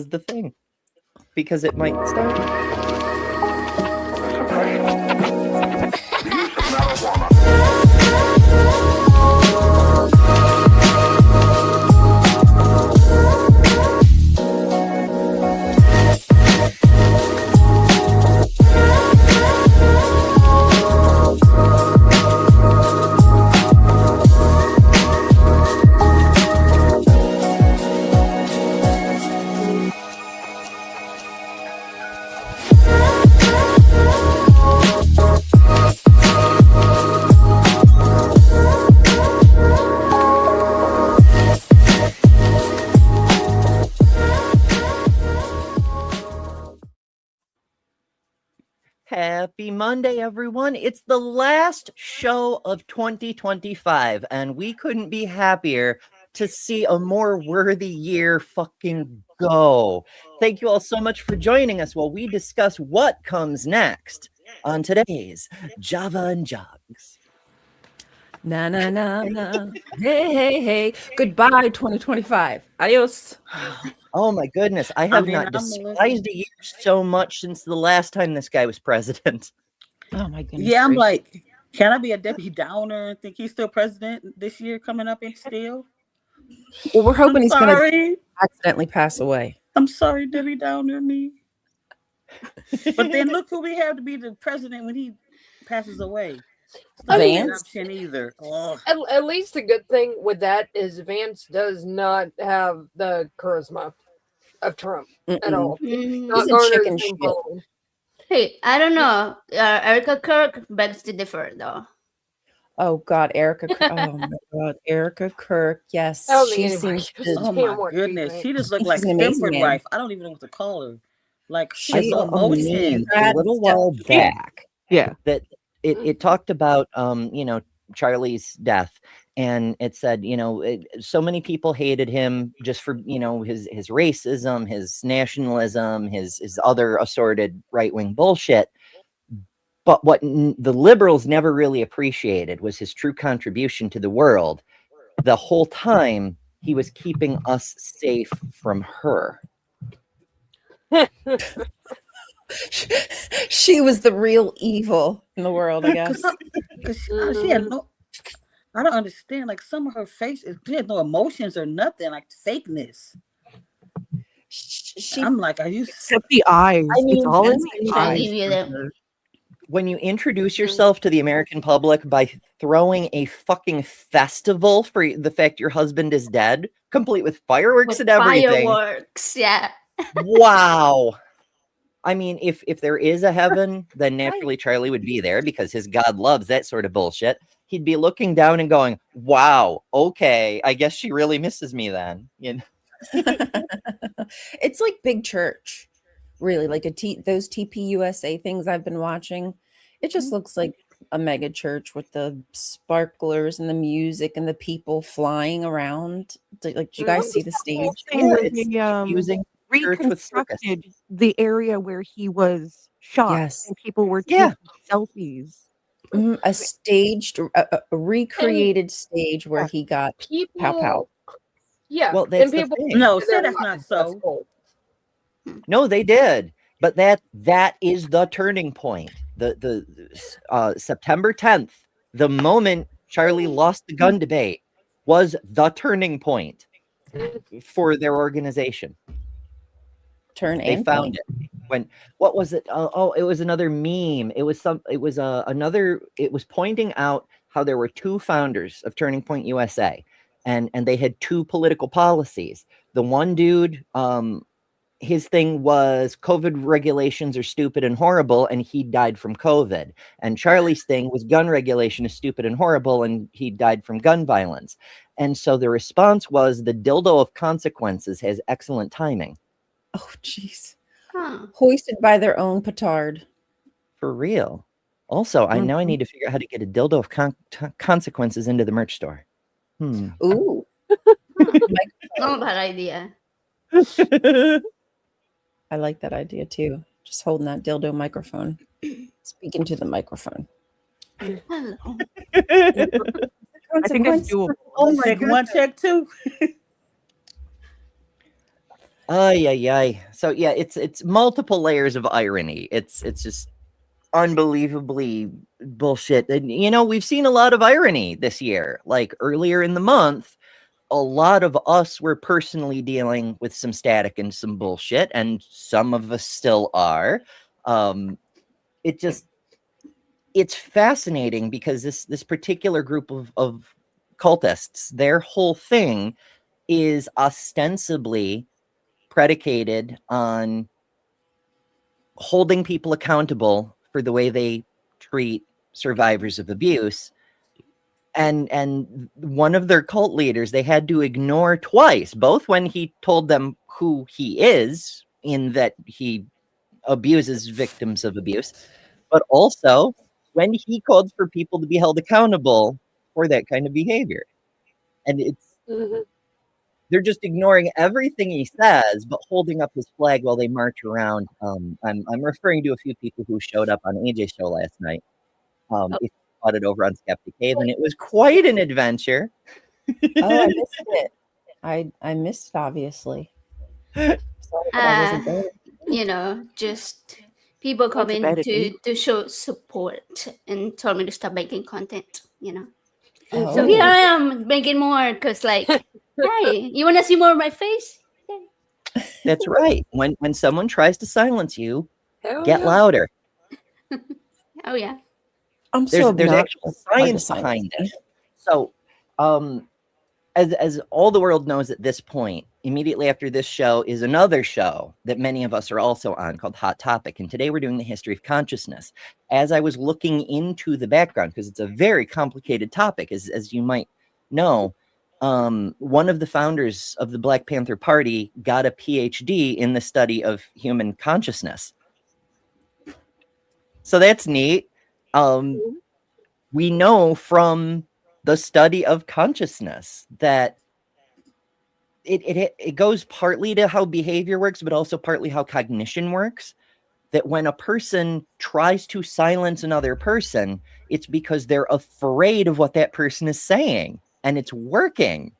the thing because it might start. Happy Monday, everyone. It's the last show of 2025, and we couldn't be happier to see a more worthy year fucking go. Thank you all so much for joining us while we discuss what comes next on today's Java and Jugs. Na na na na. Hey, hey, hey. Goodbye, 2025. Adios. Oh my goodness, I have not despised a year so much since the last time this guy was president. Oh my goodness. Yeah, I'm like, can I be a Debbie Downer and think he's still president this year coming up and still? Well, we're hoping he's going to accidentally pass away. I'm sorry, Debbie Downer, me. But then look who we have to be the president when he passes away. Vance? Option either. Oh. At least the good thing with that is Vance does not have the charisma of Trump at all. Not he's a chicken shit. Hey, I don't know. Erica Kirk begs to differ, though. Oh God, Erica! Oh my God, Erica Kirk. Yes, she seems. Oh my goodness, she just looked like Stanford wife. I don't even know what to call her. Like she's so emotion. A little while back, yeah, that it talked about Charlie's death, and it said so many people hated him just for his racism, his nationalism, his other assorted right-wing bullshit. But what the liberals never really appreciated was his true contribution to the world. The whole time he was keeping us safe from her. She was the real evil in the world, I guess. She had no. I don't understand. Like some of her face, she had no emotions or nothing. Like fakeness. I'm like, are you? Except the eyes. I mean, it's all in the eyes. When you introduce yourself to the American public by throwing a fucking festival for the fact your husband is dead, complete with fireworks and everything. Fireworks, yeah. Wow. I mean, if there is a heaven, then naturally Charlie would be there because his God loves that sort of bullshit. He'd be looking down and going, wow, okay, I guess she really misses me then. It's like big church. Really, like those TPUSA things I've been watching. It just looks like a mega church with the sparklers and the music and the people flying around. Like, do you guys see the stage? Using reconstructed the area where he was shot, and people were taking selfies. A staged, a recreated stage where he got pow pow. Yeah, well, that's the thing. No, say that's not so. No, they did, but that is the turning point. The September 10th, the moment Charlie lost the gun debate, was the turning point for their organization. They found it. What was it? It was another meme. It was pointing out how there were two founders of Turning Point USA, and they had two political policies. The one dude, his thing was COVID regulations are stupid and horrible, and he died from COVID. And Charlie's thing was gun regulation is stupid and horrible, and he died from gun violence. And so the response was the dildo of consequences has excellent timing. Oh, jeez. Hoisted by their own petard. For real. Also, I need to figure out how to get a dildo of consequences into the merch store. Ooh. Not a bad idea. I like that idea too. Just holding that dildo microphone. Speaking to the microphone. Hello. I think it's doable. Oh, check one, check two. Ay. So yeah, it's multiple layers of irony. It's just unbelievably bullshit. And we've seen a lot of irony this year. Like earlier in the month, a lot of us were personally dealing with some static and some bullshit, and some of us still are. It's fascinating because this particular group of cultists, their whole thing is ostensibly predicated on holding people accountable for the way they treat survivors of abuse. And one of their cult leaders they had to ignore twice, both when he told them who he is, in that he abuses victims of abuse, but also when he called for people to be held accountable for that kind of behavior. And they're just ignoring everything he says, but holding up his flag while they march around. I'm referring to a few people who showed up on AJ's show last night. If you caught it over on Skeptic Cave, and it was quite an adventure. Oh, I missed it. I missed it, obviously. Sorry that I wasn't there. Just people coming to show support and told me to stop making content. So here I am making more because, like, hey, you want to see more of my face? That's right. When someone tries to silence you, get louder. Oh yeah. There's actual science behind it. So, as all the world knows at this point, immediately after this show is another show that many of us are also on called Hot Topic. And today we're doing the history of consciousness. As I was looking into the background, because it's a very complicated topic, as you might know, one of the founders of the Black Panther Party got a PhD in the study of human consciousness. So that's neat. We know from the study of consciousness that it goes partly to how behavior works, but also partly how cognition works. That when a person tries to silence another person, it's because they're afraid of what that person is saying, and it's working.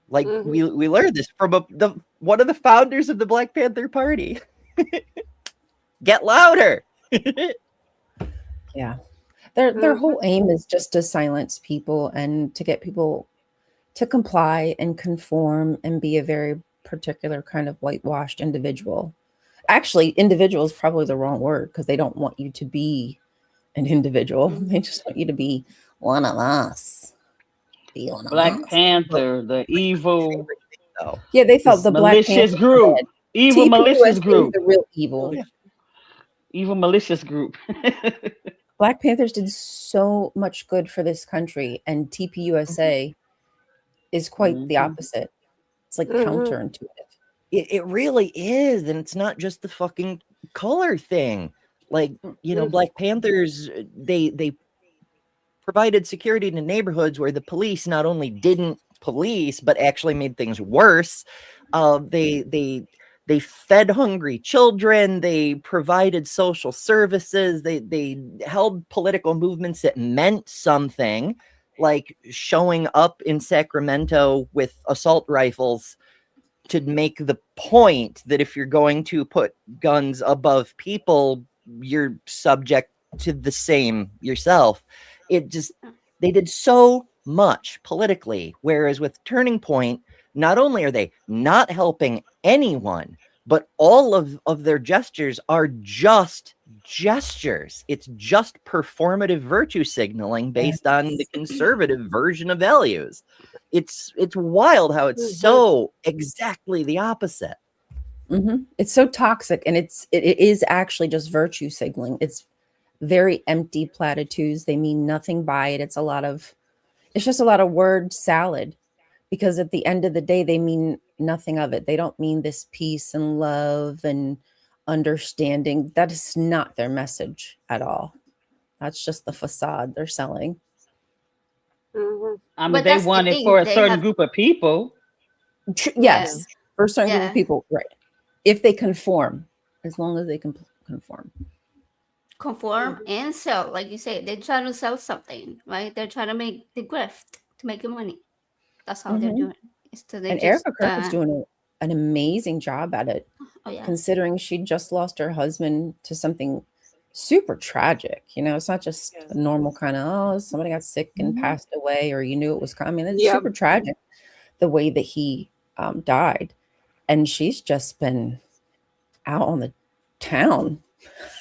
Like we learned this from one of the founders of the Black Panther Party. Get louder. Yeah. Their whole aim is just to silence people and to get people to comply and conform and be a very particular kind of whitewashed individual. Actually, individual is probably the wrong word because they don't want you to be an individual. They just want you to be one of us. Be one of Black us. Panther, the evil. Yeah, they felt the malicious Black group. Evil malicious group. The real evil. Evil malicious group. Black Panthers did so much good for this country, and TPUSA is quite the opposite. It's like counterintuitive. It really is, and it's not just the fucking color thing. Like, Black Panthers, they provided security to neighborhoods where the police not only didn't police, but actually made things worse. They fed hungry children. They provided social services. They held political movements that meant something, like showing up in Sacramento with assault rifles to make the point that if you're going to put guns above people, you're subject to the same yourself. They did so much politically, whereas with Turning Point, not only are they not helping anyone, but all of their gestures are just gestures. It's just performative virtue signaling based on the conservative version of values. It's wild how it's so exactly the opposite. It's so toxic, and it is actually just virtue signaling. It's very empty platitudes. They mean nothing by it. It's just a lot of word salad, because at the end of the day, they mean nothing of it. They don't mean this peace and love and understanding. That is not their message at all. That's just the facade they're selling. I mean, they want it for a certain group of people. Yes, for a certain group of people, right? If they conform, as long as they can conform. Conform and sell, like you say, they're trying to sell something, right? They're trying to make the grift to make the money. That's how they're doing it. So and Erica Kirk is doing an amazing job at it, considering she just lost her husband to something super tragic. You know, it's not just a normal kind of, oh, somebody got sick and passed away, or you knew it was coming. It's super tragic the way that he died. And she's just been out on the town.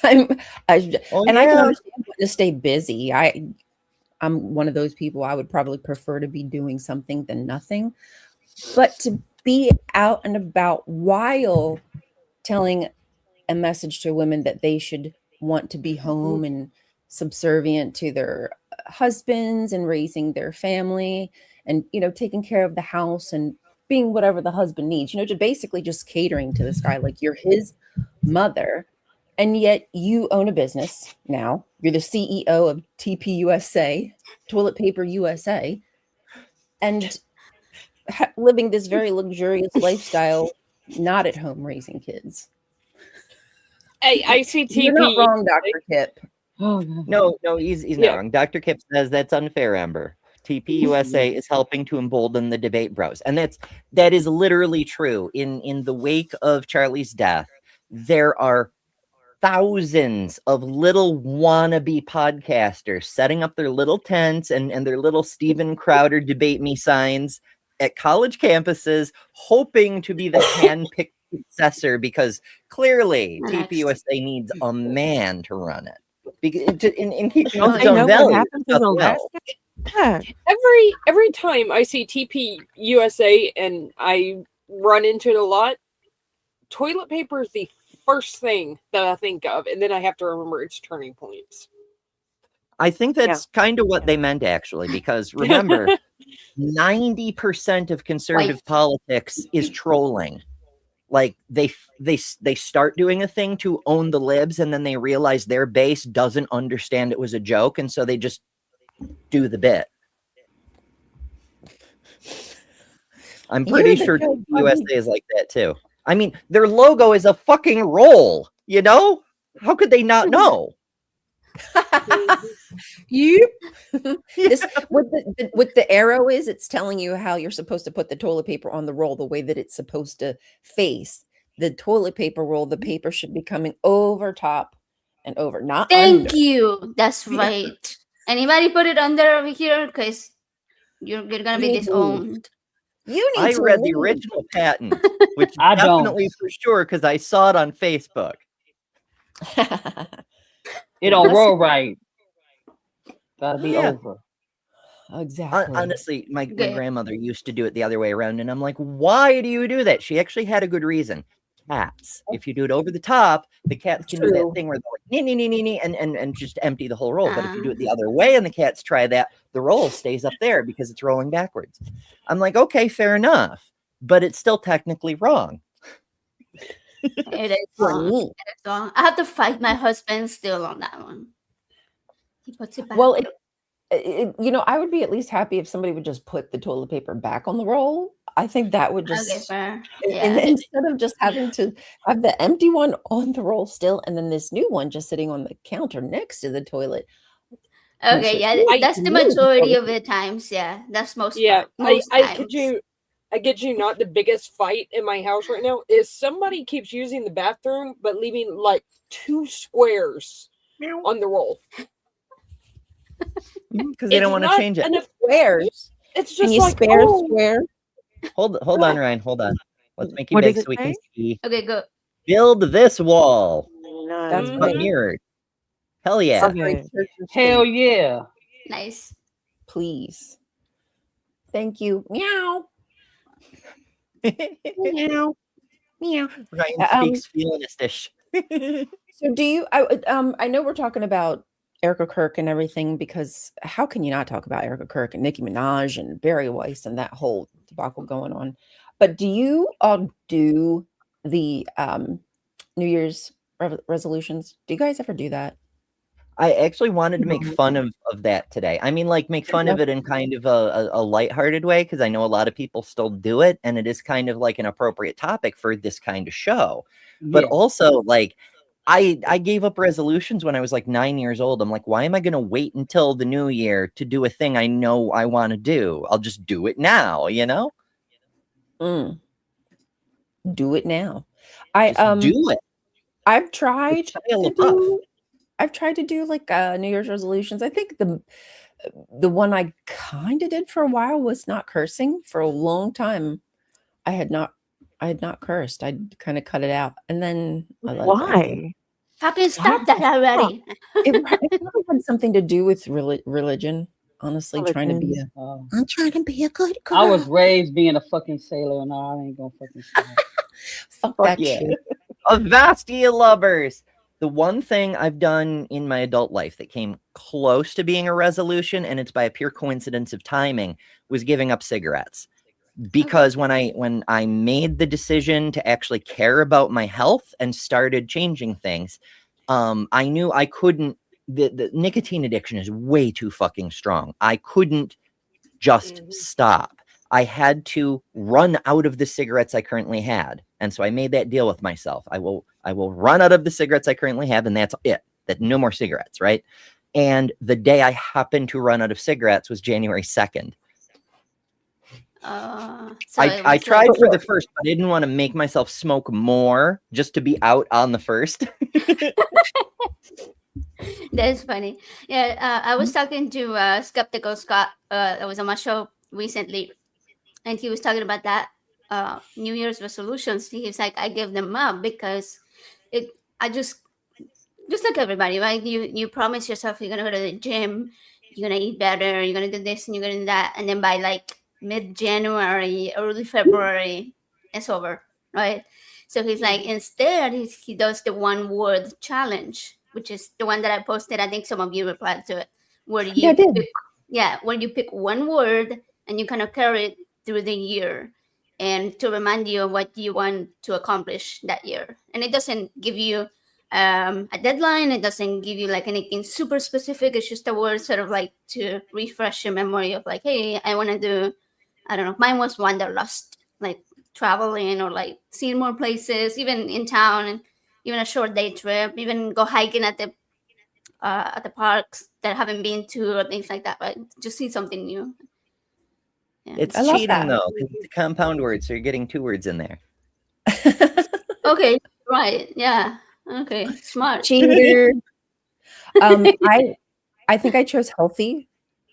I can understand to stay busy. I'm one of those people. I would probably prefer to be doing something than nothing, but to be out and about while telling a message to women that they should want to be home and subservient to their husbands and raising their family and, you know, taking care of the house and being whatever the husband needs, you know, to basically just catering to this guy like you're his mother. And yet you own a business now. You're the CEO of TP USA, Toilet Paper USA, and living this very luxurious lifestyle, not at home raising kids. Hey, I see TP. You're not wrong, Dr. Kip. No, he's not wrong. Dr. Kip says that's unfair, Amber. TP USA is helping to embolden the debate bros. And that is literally true. In the wake of Charlie's death, there are thousands of little wannabe podcasters setting up their little tents and their little Steven Crowder debate me signs at college campuses, hoping to be the hand-picked successor, because clearly TP USA needs a man to run it. In keeping its own value. Every time I see TP USA and I run into it a lot, toilet paper is the first thing that I think of, and then I have to remember its turning points. I think that's kind of what they meant, actually, because remember, 90% of conservative politics is trolling. Like they start doing a thing to own the libs, and then they realize their base doesn't understand it was a joke, and so they just do the bit. I'm pretty sure USA is like that too. I mean, their logo is a fucking roll, you know? How could they not know? With the arrow it's telling you how you're supposed to put the toilet paper on the roll, the way that it's supposed to face. The toilet paper roll, the paper should be coming over top and over, not Thank under. you. That's right. Anybody put it under over here? Because you're gonna be disowned. I read the original patent, which I definitely for sure, because I saw it on Facebook. It don't roll right. Gotta be over. Exactly. Honestly, my grandmother used to do it the other way around, and I'm like, why do you do that? She actually had a good reason. Cats. If you do it over the top, the cats can do that thing where they're like, nee, and just empty the whole roll. But if you do it the other way and the cats try that, the roll stays up there because it's rolling backwards. I'm like, okay, fair enough. But it's still technically wrong. It is wrong. I have to fight my husband still on that one. He puts it back. Well, you know, I would be at least happy if somebody would just put the toilet paper back on the roll. I think that would just, and instead of just having to have the empty one on the roll still, and then this new one just sitting on the counter next to the toilet. Okay, that's the majority of the times. Yeah, that's most. Yeah, most I get you. Not the biggest fight in my house right now is somebody keeps using the bathroom but leaving like 2 squares on the roll. Because they don't want to change it. Squares. It's just like square. Hold on, Ryan. Hold on. Let's make you big so we can see. Okay, go. Build this wall. That's mirrored. Hell yeah. Okay. Hell yeah. Nice. Please. Thank you. Meow. Meow. Meow. Ryan speaks feelinistish. So do you I know we're talking about Erica Kirk and everything, because how can you not talk about Erica Kirk and Nicki Minaj and Barry Weiss and that whole debacle going on? But do you all do the New Year's resolutions? Do you guys ever do that? I actually wanted to make fun of that today. I mean, like, make fun of it in kind of a lighthearted way, because I know a lot of people still do it, and it is kind of like an appropriate topic for this kind of show. But also, like, I gave up resolutions when I was like 9 years old. I'm like, why am I going to wait until the new year to do a thing I know I want to do? I'll just do it now, you know? do it now. I Just do it. I've tried It's Shia to LaBeouf. do I've tried to do like New Year's resolutions. I think the one I kind of did for a while was not cursing. For a long time, I had not cursed. I'd kind of cut it out, and then I let it back in. Why? How can you stop that already? It probably had something to do with religion. Honestly, trying to be Religion. I'm trying to be a good girl. I was raised being a fucking sailor, and I ain't gonna fucking say it. Fuck Fuck that yeah. shit. Avastia lovers. The one thing I've done in my adult life that came close to being a resolution, and it's by a pure coincidence of timing, was giving up cigarettes. Because when I made the decision to actually care about my health and started changing things, I knew I couldn't. The nicotine addiction is way too fucking strong. I couldn't just stop. I had to run out of the cigarettes I currently had. And so I made that deal with myself. I will run out of the cigarettes I currently have, and that's it. That no more cigarettes, right? And the day I happened to run out of cigarettes was January 2nd. So I tried for the first, but I didn't want to make myself smoke more just to be out on the first. That's funny. Yeah, I was talking to Skeptical Scott. I was on my show recently, and he was talking about that New Year's resolutions. He's like, I give them up because I just like everybody, right? You promise yourself you're gonna go to the gym, you're gonna eat better, you're gonna do this and you're gonna do that, and then by like mid-January, early February, it's over, right? So he's like, instead, he does the one word challenge, which is the one that I posted. I think some of you replied to it, where you where you pick one word and you kind of carry it through the year, and to remind you of what you want to accomplish that year. And it doesn't give you a deadline. It doesn't give you like anything super specific. It's just a word sort of like to refresh your memory of like, hey, I want to do, I don't know, mine was wanderlust, like traveling or like seeing more places, even in town, and even a short day trip, even go hiking at the parks that I haven't been to or things like that, right? Just see something new. Yeah. It's cheating though, because it's a compound word, so you're getting 2 words in there. Okay, right. Yeah. Okay. Smart. Cheater. I think I chose healthy.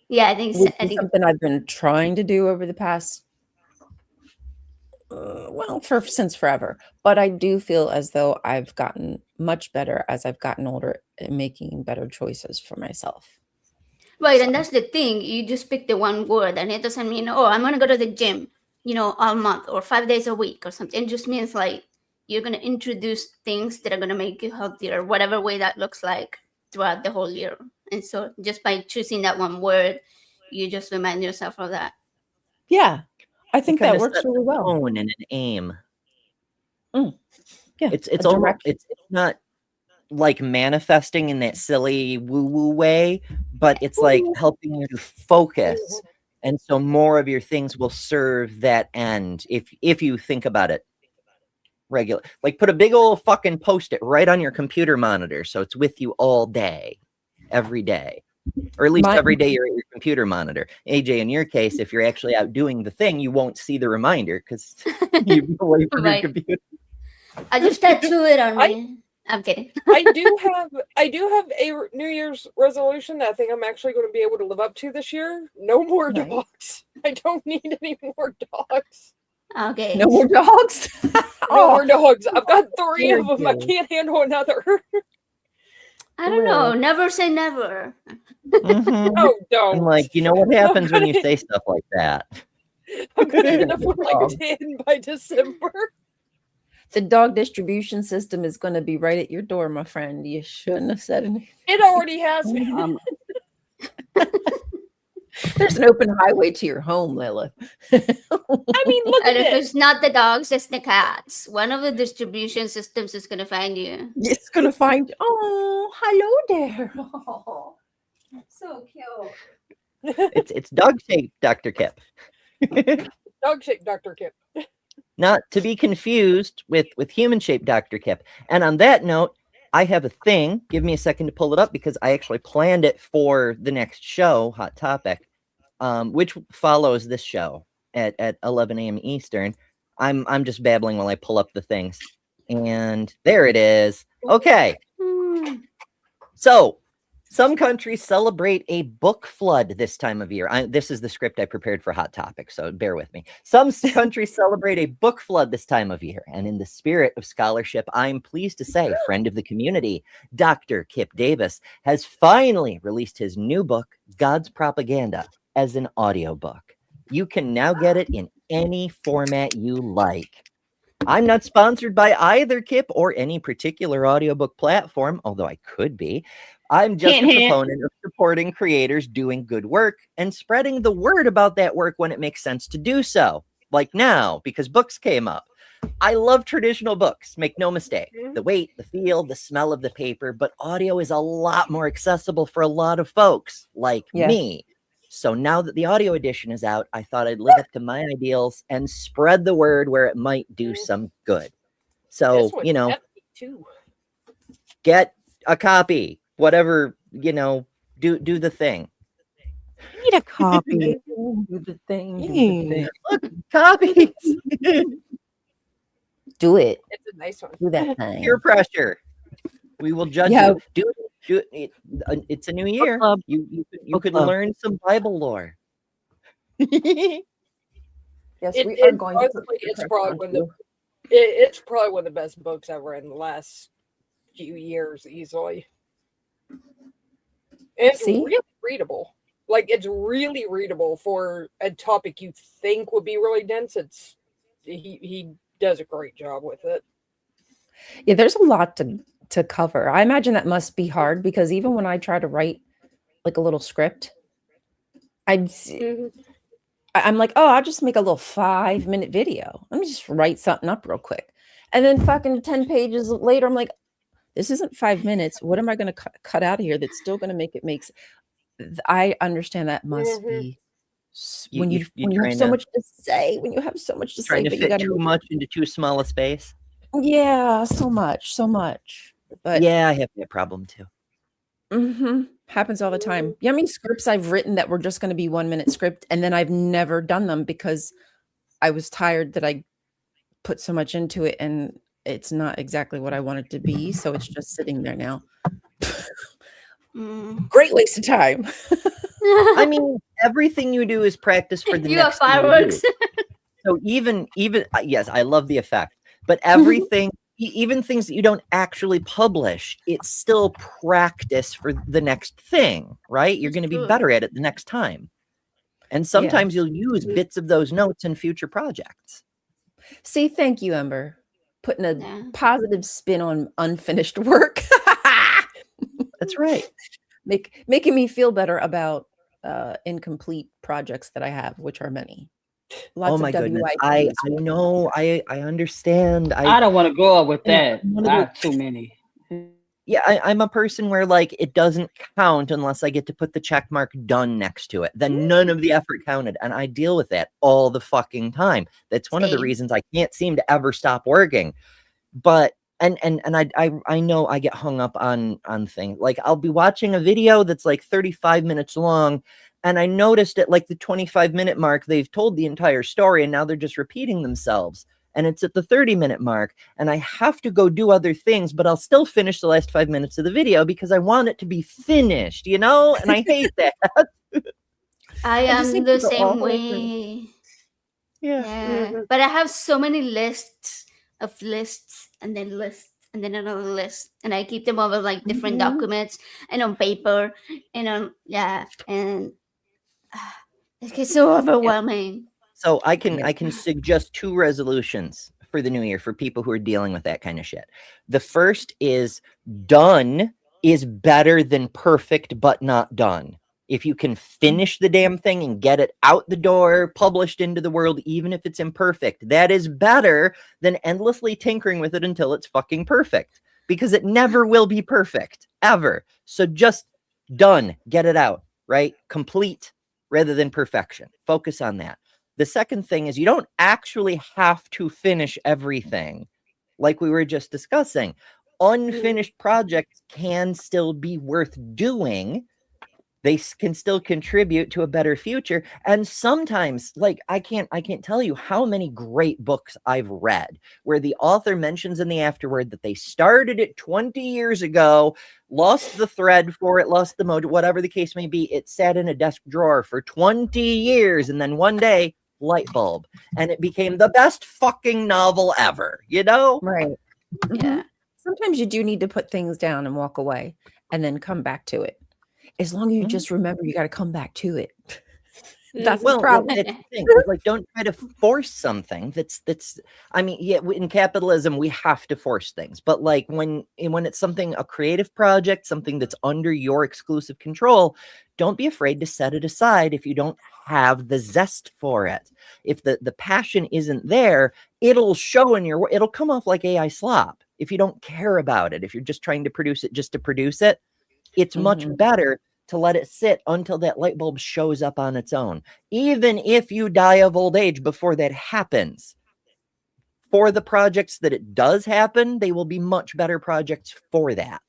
Yeah, I think something I've been trying to do over the past since forever. But I do feel as though I've gotten much better as I've gotten older at making better choices for myself. Right, and that's the thing. You just pick the one word, and it doesn't mean, oh, I'm gonna go to the gym, all month or 5 days a week or something. It just means like you're gonna introduce things that are gonna make you healthier, whatever way that looks like throughout the whole year. And so just by choosing that one word, you just remind yourself of that. Yeah, I think that works really well. Tone and an aim. Yeah, it's almost it's not like manifesting in that silly woo-woo way, but it's like helping you to focus, and so more of your things will serve that end if you think about it regular. Like put a big old fucking post-it right on your computer monitor so it's with you all day, every day, or at least every day you're at your computer monitor. AJ, in your case, if you're actually out doing the thing, you won't see the reminder because you're away from your computer. I just tattoo it on me. I'm kidding. I do have a New Year's resolution that I think I'm actually going to be able to live up to this year. No more dogs. I don't need any more dogs. Okay. No more dogs? No more dogs. I've got 3 of them. I can't handle another. I don't know. Never say never. Oh, don't. I'm like, you know what happens when you say stuff like that? I'm going to end up with like 10 by December. The dog distribution system is going to be right at your door, my friend. You shouldn't have said anything. It already has me. There's an open highway to your home, Lila. I mean, look at it. If it's not the dogs, it's the cats. One of the distribution systems is going to find you. It's going to find you. Oh, hello there. Oh, so cute. It's dog-shaped Dr. Kip. Dog-shaped Dr. Kip. Not to be confused with human-shaped Dr. Kip. And on that note, I have a thing. Give me a second to pull it up because I actually planned it for the next show, Hot Topic, which follows this show at 11 a.m. Eastern. I'm just babbling while I pull up the things. And there it is. Okay. So some countries celebrate a book flood this time of year. This is the script I prepared for Hot Topic, so bear with me. Some countries celebrate a book flood this time of year. And in the spirit of scholarship, I'm pleased to say, friend of the community, Dr. Kip Davis, has finally released his new book, God's Propaganda, as an audiobook. You can now get it in any format you like. I'm not sponsored by either Kip or any particular audiobook platform, although I could be. I'm just a proponent of supporting creators doing good work and spreading the word about that work when it makes sense to do so. Like now, because books came up. I love traditional books, make no mistake. The weight, the feel, the smell of the paper, but audio is a lot more accessible for a lot of folks like me. So now that the audio edition is out, I thought I'd live up to my ideals and spread the word where it might do some good. So, you know, get a copy, whatever, you know, do the thing. I need a copy. Do the thing. Look, copies. Do it. It's a nice one. Do that thing. Peer pressure. We will judge you. Do it. It's a new year. You could learn some Bible lore. Yes, we are going to. It's probably one of the best books ever in the last few years, easily. It's really readable. Like, it's really readable for a topic you think would be really dense. He does a great job with it. Yeah, there's a lot to cover. I imagine that must be hard because even when I try to write like a little script, I'm like, oh, I'll just make a little 5-minute video. Let me just write something up real quick. And then fucking 10 pages later, I'm like, this isn't 5 minutes. What am I going to cut out of here that's still going to make it make I understand that must be when you have so much to say, when you have so much to say, but you got too much into too small a space. Yeah, so much. But yeah, I have that problem too. Happens all the time. Yeah, I mean, scripts I've written that were just going to be 1-minute script, and then I've never done them because I was tired that I put so much into it, and it's not exactly what I want it to be. So it's just sitting there now. Great waste of time. I mean, everything you do is practice for the next fireworks. So even yes, I love the effect, but everything, even things that you don't actually publish, it's still practice for the next thing, right? You're going to be better at it the next time. And sometimes you'll use bits of those notes in future projects. See, thank you, Ember. Putting a positive spin on unfinished work. That's right. Making me feel better about incomplete projects that I have, which are many. Lots oh my of goodness. I know. I understand. I don't want to grow up with that. I have too many. Yeah, I'm a person where like it doesn't count unless I get to put the check mark done next to it. Then none of the effort counted. And I deal with that all the fucking time. That's one of the reasons I can't seem to ever stop working. But and I know I get hung up on things. Like I'll be watching a video that's like 35 minutes long. And I noticed at like the 25-minute mark, they've told the entire story and now they're just repeating themselves. And it's at the 30-minute mark and I have to go do other things, but I'll still finish the last 5 minutes of the video because I want it to be finished, you know? And I hate that. I am the same way. Yeah. But I have so many lists and then another list. And I keep them over like different documents and on paper and on, and it gets so overwhelming. So I can suggest 2 resolutions for the new year for people who are dealing with that kind of shit. The first is done is better than perfect, but not done. If you can finish the damn thing and get it out the door, published into the world, even if it's imperfect, that is better than endlessly tinkering with it until it's fucking perfect, because it never will be perfect ever. So just done, get it out, right? Complete rather than perfection. Focus on that. The second thing is you don't actually have to finish everything like we were just discussing. Unfinished projects can still be worth doing they can still contribute to a better future. And sometimes, like, I can't tell you how many great books I've read where the author mentions in the afterword that they started it 20 years ago, lost the thread for it, lost the mode, whatever the case may be. It sat in a desk drawer for 20 years, and then one day, light bulb, and it became the best fucking novel ever, you know? Right. Yeah. Sometimes you do need to put things down and walk away and then come back to it. As long as you just remember you got to come back to it. That's the Well, problem. it's the thing. Like, don't try to force something that's I mean, yeah, in capitalism we have to force things, but like when it's something, a creative project, something that's under your exclusive control, don't be afraid to set it aside if you don't have the zest for it. If the passion isn't there, it'll show in your, it'll come off like AI slop if you don't care about it. If you're just trying to produce it just to produce it, it's much better to let it sit until that light bulb shows up on its own. Even if you die of old age before that happens, for the projects that it does happen, they will be much better projects for that.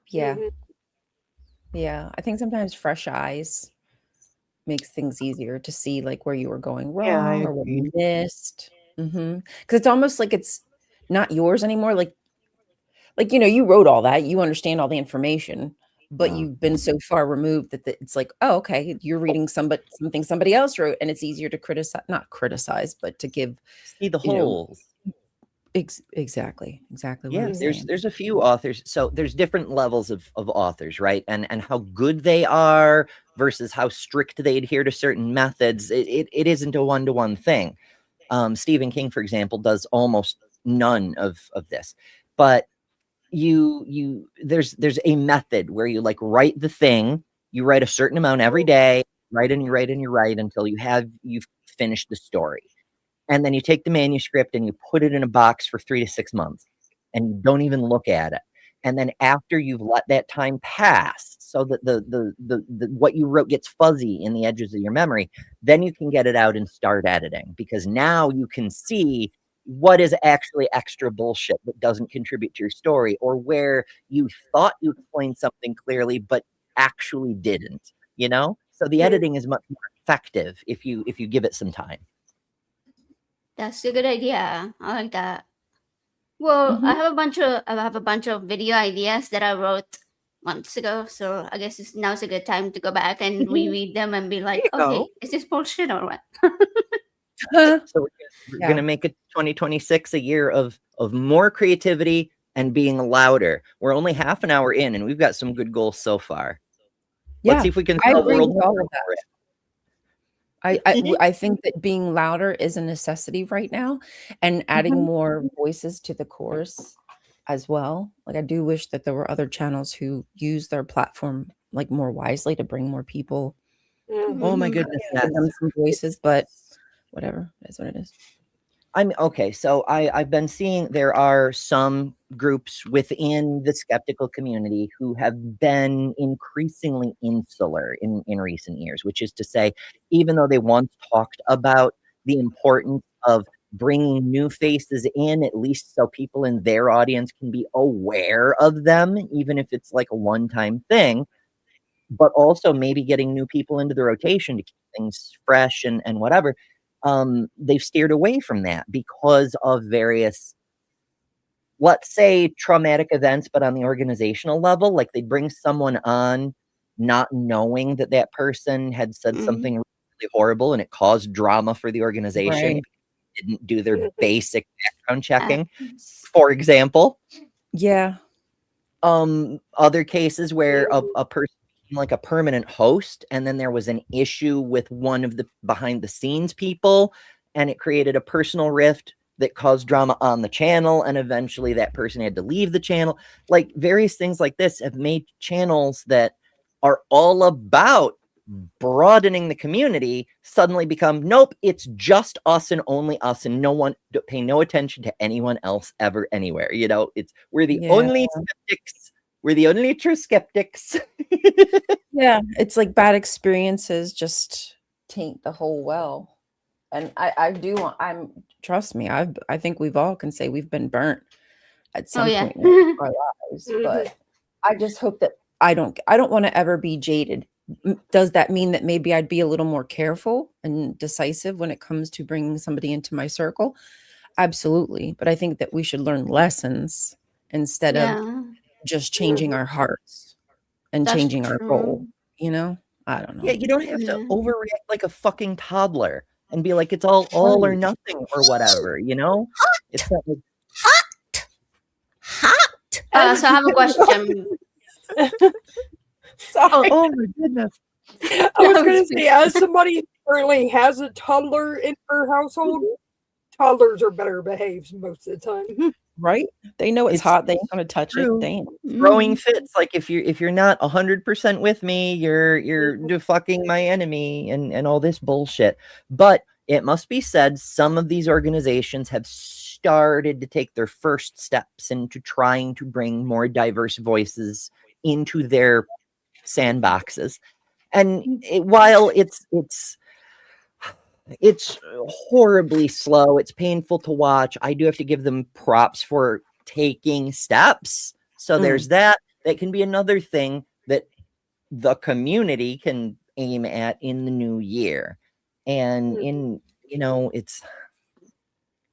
Yeah. Yeah. I think sometimes fresh eyes makes things easier to see like where you were going wrong or what you missed. Because it's almost like it's not yours anymore. Like, you know, you wrote all that, you understand all the information, but you've been so far removed that it's like, oh, okay, you're reading something somebody else wrote, and it's easier to not criticize, but to give, see the holes. Exactly. Yeah, there's a few authors. So there's different levels of authors, right? And how good they are versus how strict they adhere to certain methods. It isn't a one-to-one thing. Stephen King, for example, does almost none of this, but there's a method where you like write the thing, you write a certain amount every day, write and you write and you write until you've finished the story. And then you take the manuscript and you put it in a box for 3 to 6 months and you don't even look at it. And then after you've let that time pass so that the what you wrote gets fuzzy in the edges of your memory, then you can get it out and start editing, because now you can see what is actually extra bullshit that doesn't contribute to your story, or where you thought you explained something clearly but actually didn't, you know? So the editing is much more effective if you give it some time. That's a good idea. I like that. Well, I have a bunch of video ideas that I wrote months ago, so I guess now's a good time to go back and reread them and be like, okay, is this bullshit or what? So we're gonna make it 2026 a year of more creativity and being louder. We're only half an hour in, and we've got some good goals so far. Let's see if we can I solve agree world with all hunger of that. for it. I think that being louder is a necessity right now, and adding more voices to the chorus as well. Like, I do wish that there were other channels who use their platform like more wisely to bring more people. Oh my goodness, Give them some voices, but whatever, that's what it is. I'm okay. So I've been seeing there are some groups within the skeptical community who have been increasingly insular in recent years, which is to say, even though they once talked about the importance of bringing new faces in, at least so people in their audience can be aware of them, even if it's like a one-time thing, but also maybe getting new people into the rotation to keep things fresh and whatever. They've steered away from that because of various, let's say, traumatic events, but on the organizational level, like they bring someone on not knowing that that person had said something really horrible and it caused drama for the organization. Right. Didn't do their basic background checking, for example. Yeah. Other cases where a person like a permanent host, and then there was an issue with one of the behind the scenes people, and it created a personal rift that caused drama on the channel, and eventually that person had to leave the channel. Like, various things like this have made channels that are all about broadening the community suddenly become, nope, it's just us and only us, and no one, pay no attention to anyone else ever anywhere. You know, we're the only skeptics. We're the only true skeptics. Yeah, it's like bad experiences just taint the whole well. And trust me, I think we've all can say we've been burnt at some point in our lives. But I just hope that I don't want to ever be jaded. Does that mean that maybe I'd be a little more careful and decisive when it comes to bringing somebody into my circle? Absolutely. But I think that we should learn lessons instead of Yeah, just changing our hearts and that's changing our goal. true. You know, I don't Yeah, know. you don't have to Yeah. overreact like a fucking toddler and be like, it's all or Right. nothing or whatever, you know? It's not like, Hot. So I have a question. Sorry. oh my goodness. I was going to say, as somebody who currently has a toddler in her household, toddlers are better behaved most of the time. Right? They know it's hot. They ain't gonna touch true. it. Damn. Throwing fits, like if you're not 100% with me, you're fucking my enemy and all this bullshit. But it must be said, some of these organizations have started to take their first steps into trying to bring more diverse voices into their sandboxes. And while it's horribly slow, it's painful to watch, I do have to give them props for taking steps. So there's that. That can be another thing that the community can aim at in the new year. And it's,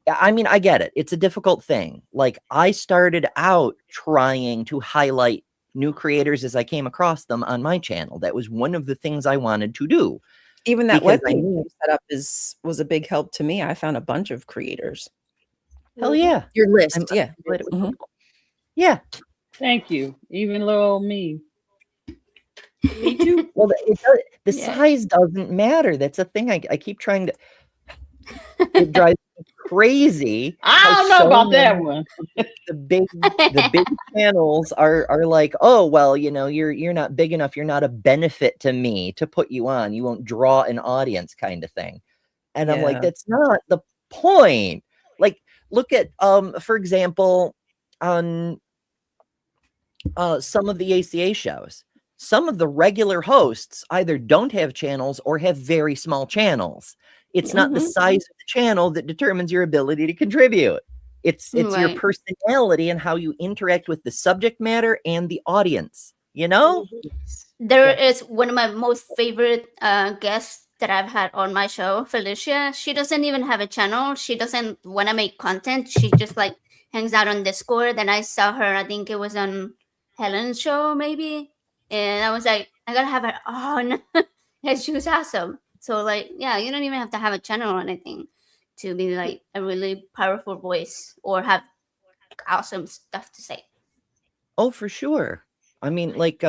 I mean, I get it. It's a difficult thing. Like, I started out trying to highlight new creators as I came across them on my channel. That was one of the things I wanted to do. Even that Because webpage you set up was a big help to me. I found a bunch of creators. Hell yeah. Your list, I'm yeah. glad it was helpful. Yeah. Thank you. Even little me. Me too. Well, the size doesn't matter. That's a thing I keep trying to. It drives me crazy. I don't know about that one. The big channels are like, oh well, you're not big enough. You're not a benefit to me to put you on. You won't draw an audience, kind of thing. And I'm like, that's not the point. Like, look at for example, on some of the ACA shows. Some of the regular hosts either don't have channels or have very small channels. It's not the size of the channel that determines your ability to contribute. It's your personality and how you interact with the subject matter and the audience, There is one of my most favorite guests that I've had on my show, Felicia. She doesn't even have a channel. She doesn't want to make content. She just like hangs out on Discord. And I saw her, I think it was on Helen's show, maybe. And I was like, I gotta have her on. And she was awesome. So like, yeah, you don't even have to have a channel or anything to be like a really powerful voice or have awesome stuff to say. Oh, for sure. I mean, like,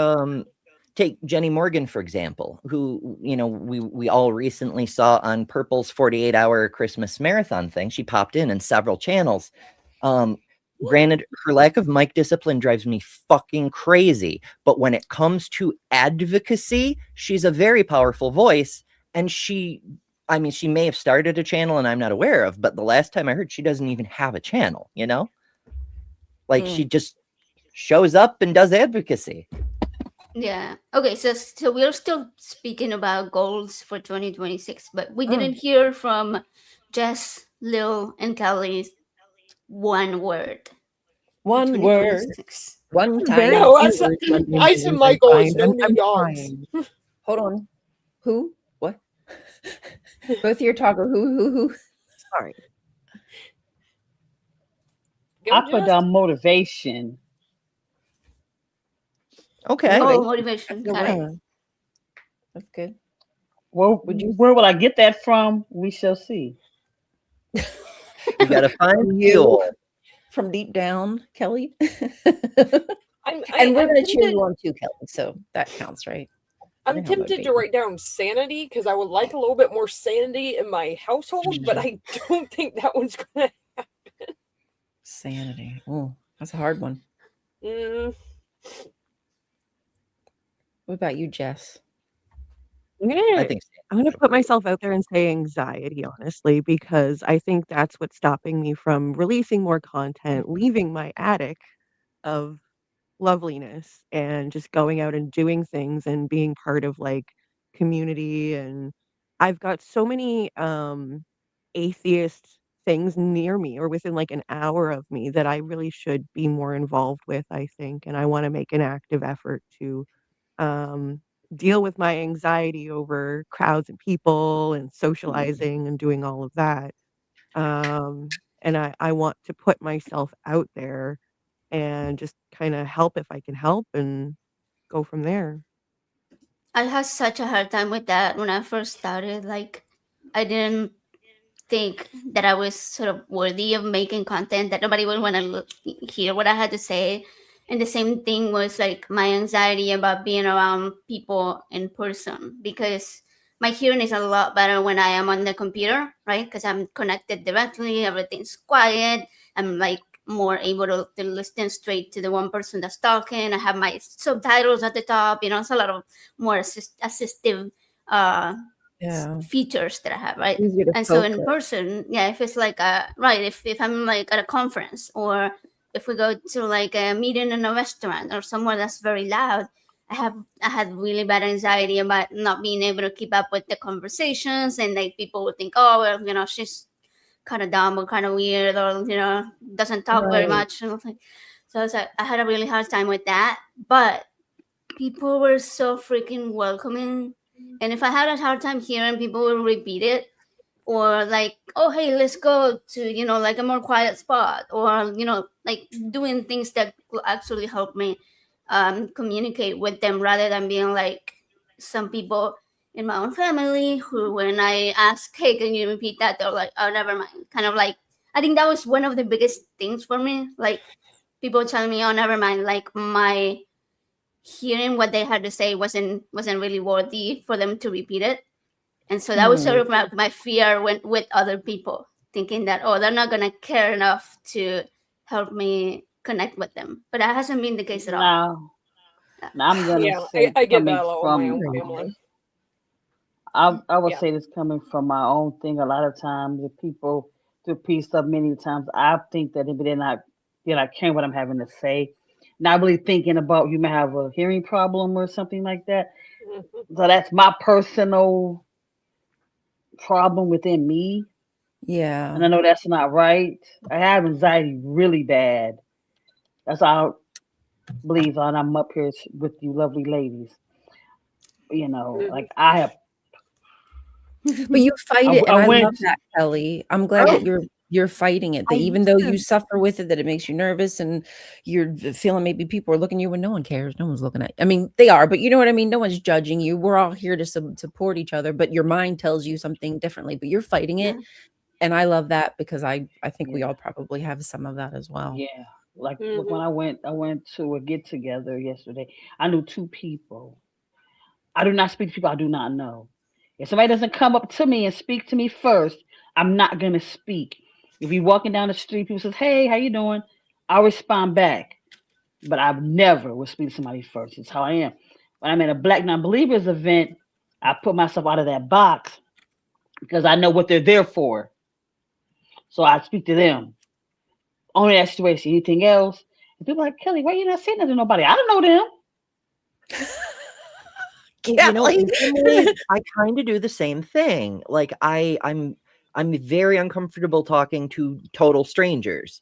take Jenny Morgan, for example, who, we all recently saw on Purple's 48-hour Christmas marathon thing. She popped in several channels. Granted, her lack of mic discipline drives me fucking crazy. But when it comes to advocacy, she's a very powerful voice. And she may have started a channel and I'm not aware of, but the last time I heard, she doesn't even have a channel, Like, she just shows up and does advocacy. Yeah. Okay. So we're still speaking about goals for 2026, but we didn't hear from Jess, Lil, and Kelly's one word. One word. 2026. One time. Very No, few I said my goal is no new I'm dogs. fine. Hold on. Who? What? Both of your talker. Who? Sorry. I put down motivation. Okay. Motivation. That's Got it. That's good. Well, where will I get that from? We shall see. You gotta find You. fuel. From deep down, Kelly. And we're going to cheer you on too, Kelly. So that counts, right? I'm tempted to write down sanity because I would like a little bit more sanity in my household, but I don't think that one's going to happen. Sanity. Oh, that's a hard one. What about you, Jess? I think so. I'm gonna put myself out there and say anxiety, honestly, because I think that's what's stopping me from releasing more content, leaving my attic of loveliness and just going out and doing things and being part of like community. And I've got so many atheist things near me or within like an hour of me that I really should be more involved with, I think. And I want to make an active effort to deal with my anxiety over crowds and people and socializing and doing all of that. And I want to put myself out there and just kind of help if I can help and go from there. I had such a hard time with that when I first started. Like, I didn't think that I was sort of worthy of making content, that nobody would want to hear what I had to say. And the same thing was like my anxiety about being around people in person, because my hearing is a lot better when I am on the computer, right? Because I'm connected directly, everything's quiet. I'm like more able to listen straight to the one person that's talking. I have my subtitles at the top, it's a lot of more assistive Yeah. features that I have, right? Easier to And so in focus. person, yeah, if it's like right, if I'm like at a conference, or if we go to like a meeting in a restaurant or somewhere that's very loud, I had really bad anxiety about not being able to keep up with the conversations, and like people would think, oh well, she's kind of dumb or kind of weird, or doesn't talk very Right. much. And so it's like I had a really hard time with that, but people were so freaking welcoming. And if I had a hard time hearing, people would repeat it, or like, oh hey, let's go to like a more quiet spot, or like doing things that could actually help me communicate with them, rather than being like some people in my own family who, when I ask, hey, can you repeat that, they're like, oh, never mind. Kind of like, I think that was one of the biggest things for me, like people telling me, oh, never mind, like my hearing what they had to say wasn't really worthy for them to repeat it. And so that was sort of my fear with other people, thinking that, oh, they're not gonna care enough to help me connect with them. But that hasn't been the case at all. Now, now I'm gonna Yeah, say I get coming that a lot with my from own family. I would Yeah. say this coming from my own thing. A lot of times, if people repeat stuff many times, I think that if they're not caring what I'm having to say, not really thinking about you may have a hearing problem or something like that. Mhm. So that's my personal problem within me, Yeah. and I know that's not right. I have anxiety really bad. That's how I believe, and I'm up here with you, lovely ladies. Mhm. Like I have, But you fight it, and I I love went. that, Kelly. I'm glad that you're fighting it. That I even though used you to suffer with it, that it makes you nervous, and you're feeling maybe people are looking at you when no one cares. No one's looking at. I mean, they are, but you know what I mean. No one's judging you. We're all here to support each other. But your mind tells you something differently. But you're fighting it, Yeah. and I love that because I think we Yeah, all probably have some of that as well. yeah. Like look, when Mhm. I went to a get together yesterday. I knew two people. I do not speak to people I do not know. If somebody doesn't come up to me and speak to me first, I'm not gonna speak. If you walking down the street, people says, "Hey, how you doing?" I'll respond back. But I've never will speak to somebody first. It's how I am. When I'm at a Black non-believers event, I put myself out of that box because I know what they're there for. So I speak to them. Only that situation. Anything else? And people are like, Kelly, why you not saying nothing to nobody? I don't know them. Kelly. In some ways, I kind of do the same thing. Like I'm very uncomfortable talking to total strangers.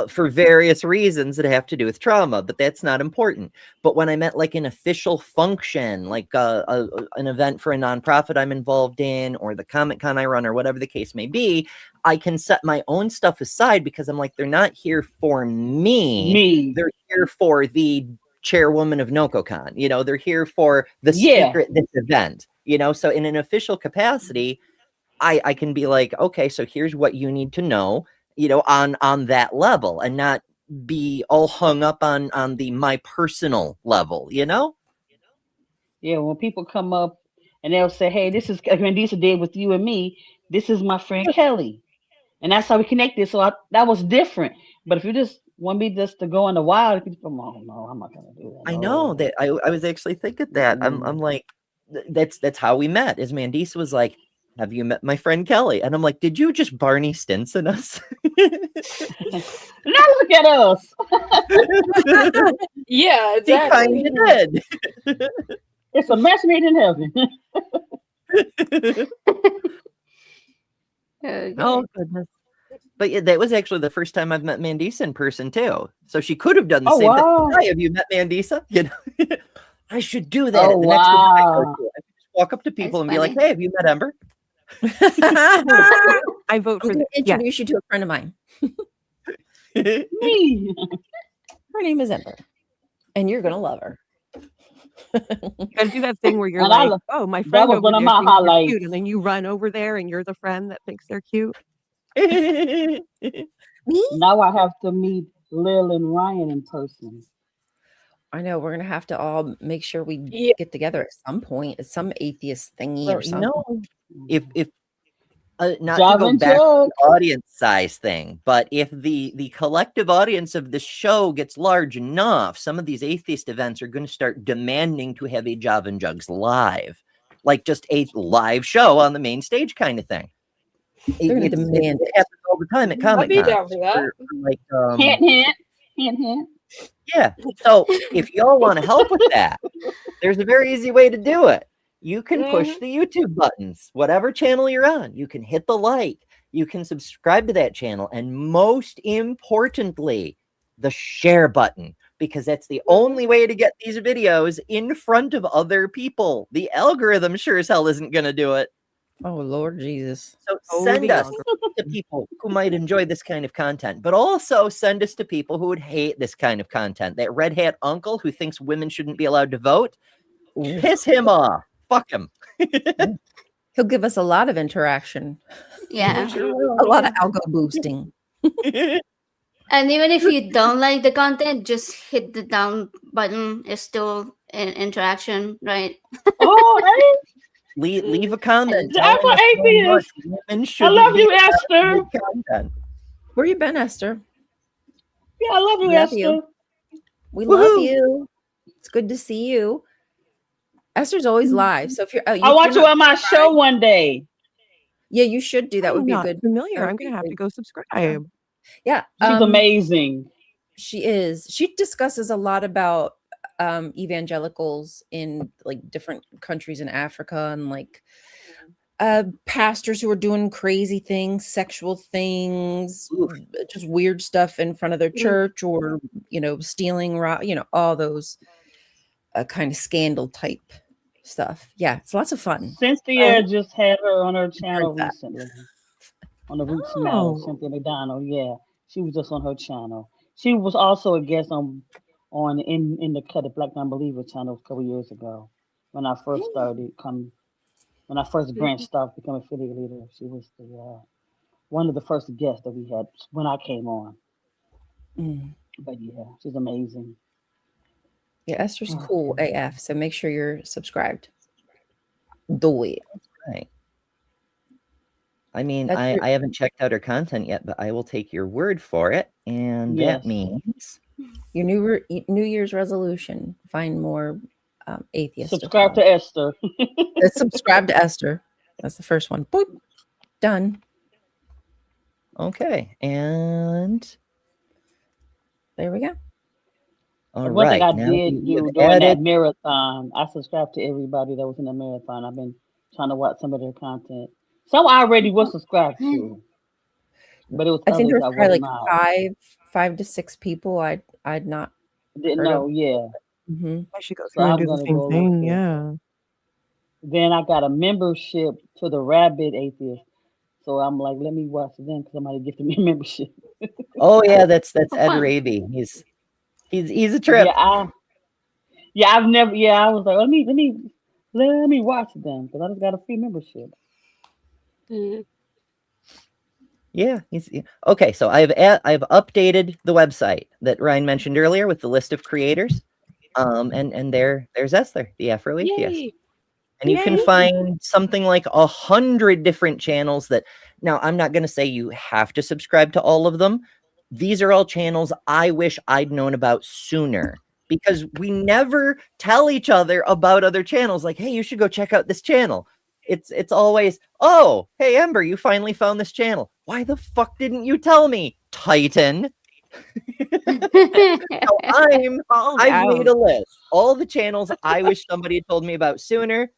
For various reasons that have to do with trauma, but that's not important. But when I'm at like an official function, like an event for a nonprofit I'm involved in, or the Comic Con I run, or whatever the case may be, I can set my own stuff aside because I'm like, they're not here for me. Me. They're here for the chairwoman of NocoCon. They're here for the Yeah. speaker at this event. So in an official capacity, I can be like, okay, so here's what you need to know, on that level, and not be all hung up on the my personal level. Yeah. When people come up and they'll say, "Hey, this is like when Lisa did with you and me. This is my friend Kelly," and that's how we connected. So that was different. But if you just want me just to go in the wild, people, oh no, I'm not gonna do that. I know No. that I was actually thinking that. I'm like, that's how we met. Is Mandisa was like, have you met my friend Kelly? And I'm like, did you just Barney Stinson us? Now look at us. Yeah, He kind exactly. of did. It's a match made in heaven. Okay. Oh goodness. But yeah, that was actually the first time I've met Mandisa in person too. So she could have done the Oh same thing. wow. Hi, have you met Mandisa? I should do that Oh at the next event I go wow. to. I could just walk up to people That's and be like, funny. "Hey, have you met Ember?" I vote I'm for going this. to Yes. introduce you to a friend of mine. Me. Her name is Ember, and you're going to love her. Gotta do that thing where you're And I like, oh, my that friend was over one of there my thinks they're highlights. cute, and then you run over there and you're the friend that thinks they're cute. Me? Now I have to meet Lil and Ryan in person. I know we're gonna have to all make sure we Yeah. get together at some point at some atheist thingy Well, or you something. know, if not to Job go and back to Jugs. the audience size thing, but if the collective audience of the show gets large enough, some of these atheist events are going to start demanding to have a Job and Jugs live, like just a live show on the main stage kind of thing. They're gonna It demand it. happens all the time at I'd Comic be Con. down for that. Like Hint, hint, hint, hint. yeah. So if y'all want to help with that, there's a very easy way to do it. You can push the YouTube buttons, whatever channel you're on. You can hit the like, you can subscribe to that channel, and most importantly, the share button, because that's the only way to get these videos in front of other people. The algorithm sure as hell isn't going to do it. Oh Lord Jesus. So Oh, send the us to people who might enjoy this kind of content, but also send us to people who would hate this kind of content. That red hat uncle who thinks women shouldn't be allowed to vote, Ooh. piss him off. Fuck him. He'll give us a lot of interaction, Yeah. a lot of algo boosting. And even if you don't like the content, just hit the down button. It's still an interaction, right? Oh, hey, Leave a comment. I'm telling an us how much atheist. women I shouldn't love be you, allowed to Esther. make content. Where you been, Esther? Yeah, I love you, Love Esther. you. We love Woohoo. you. It's good to see you. Esther's always live. So if you're, oh, I want you're you not on my subscribed- show one day. Yeah, you should do that. I'm Would be a not good. familiar. that would I'm be gonna have to good. go subscribe. Yeah, She's amazing. she is. She discusses a lot about evangelicals in like different countries in Africa and like pastors who are doing crazy things, sexual things, just weird stuff in front of their church, or stealing, all those kind of scandal type stuff. Yeah, it's lots of fun. Cynthia just had her on her channel that. recently. On the Roots Matter, Oh, Cynthia McDonald. Yeah, she was just on her channel. She was also a guest on in the Cut, the Black Non-Believer channel a couple years ago when I first when I first branched off to become affiliate leader. She was the one of the first guests that we had when I came on. Mm. But yeah, she's amazing. Yeah, Esther's cool AF. So make sure you're subscribed. Do it. Right. I mean, That's I, your- I haven't checked out her content yet, but I will take your word for it. And Yes. that means Your New Year's resolution: find more atheists. Subscribe to Esther. Subscribe to Esther. That's the first one. Boop. Done. okay. And There we go. all One thing right. I Now did we do have during that added. marathon, I subscribed to everybody that was in the marathon. I've been trying to watch some of their content. Some I already was subscribed to, but it was I think others there's I probably was like not. 5 to 6 people I'd not. Didn't heard of. know, yeah. Mm-hmm. I should go So through and I'm do the gonna same go look thing. there. Yeah. Then I got a membership to the Rabbit Atheist. So I'm like, let me watch them because somebody gifted me a membership. Oh yeah, that's Oh, Ed fun. Raby. He's a trip. I've never. Yeah, I was like, let me watch them because I just got a free membership. Yeah, okay. So I've updated the website that Ryan mentioned earlier with the list of creators. And there's Esther, the Afro Atheist. Yay. And you can find something like 100 different channels that now I'm not going to say you have to subscribe to all of them. These are all channels I wish I'd known about sooner because we never tell each other about other channels. Like, hey, you should go check out this channel. It's always, oh, hey, Ember, you finally found this channel. Why the fuck didn't you tell me, Titan? So I've made a list. All the channels I wish somebody had told me about sooner.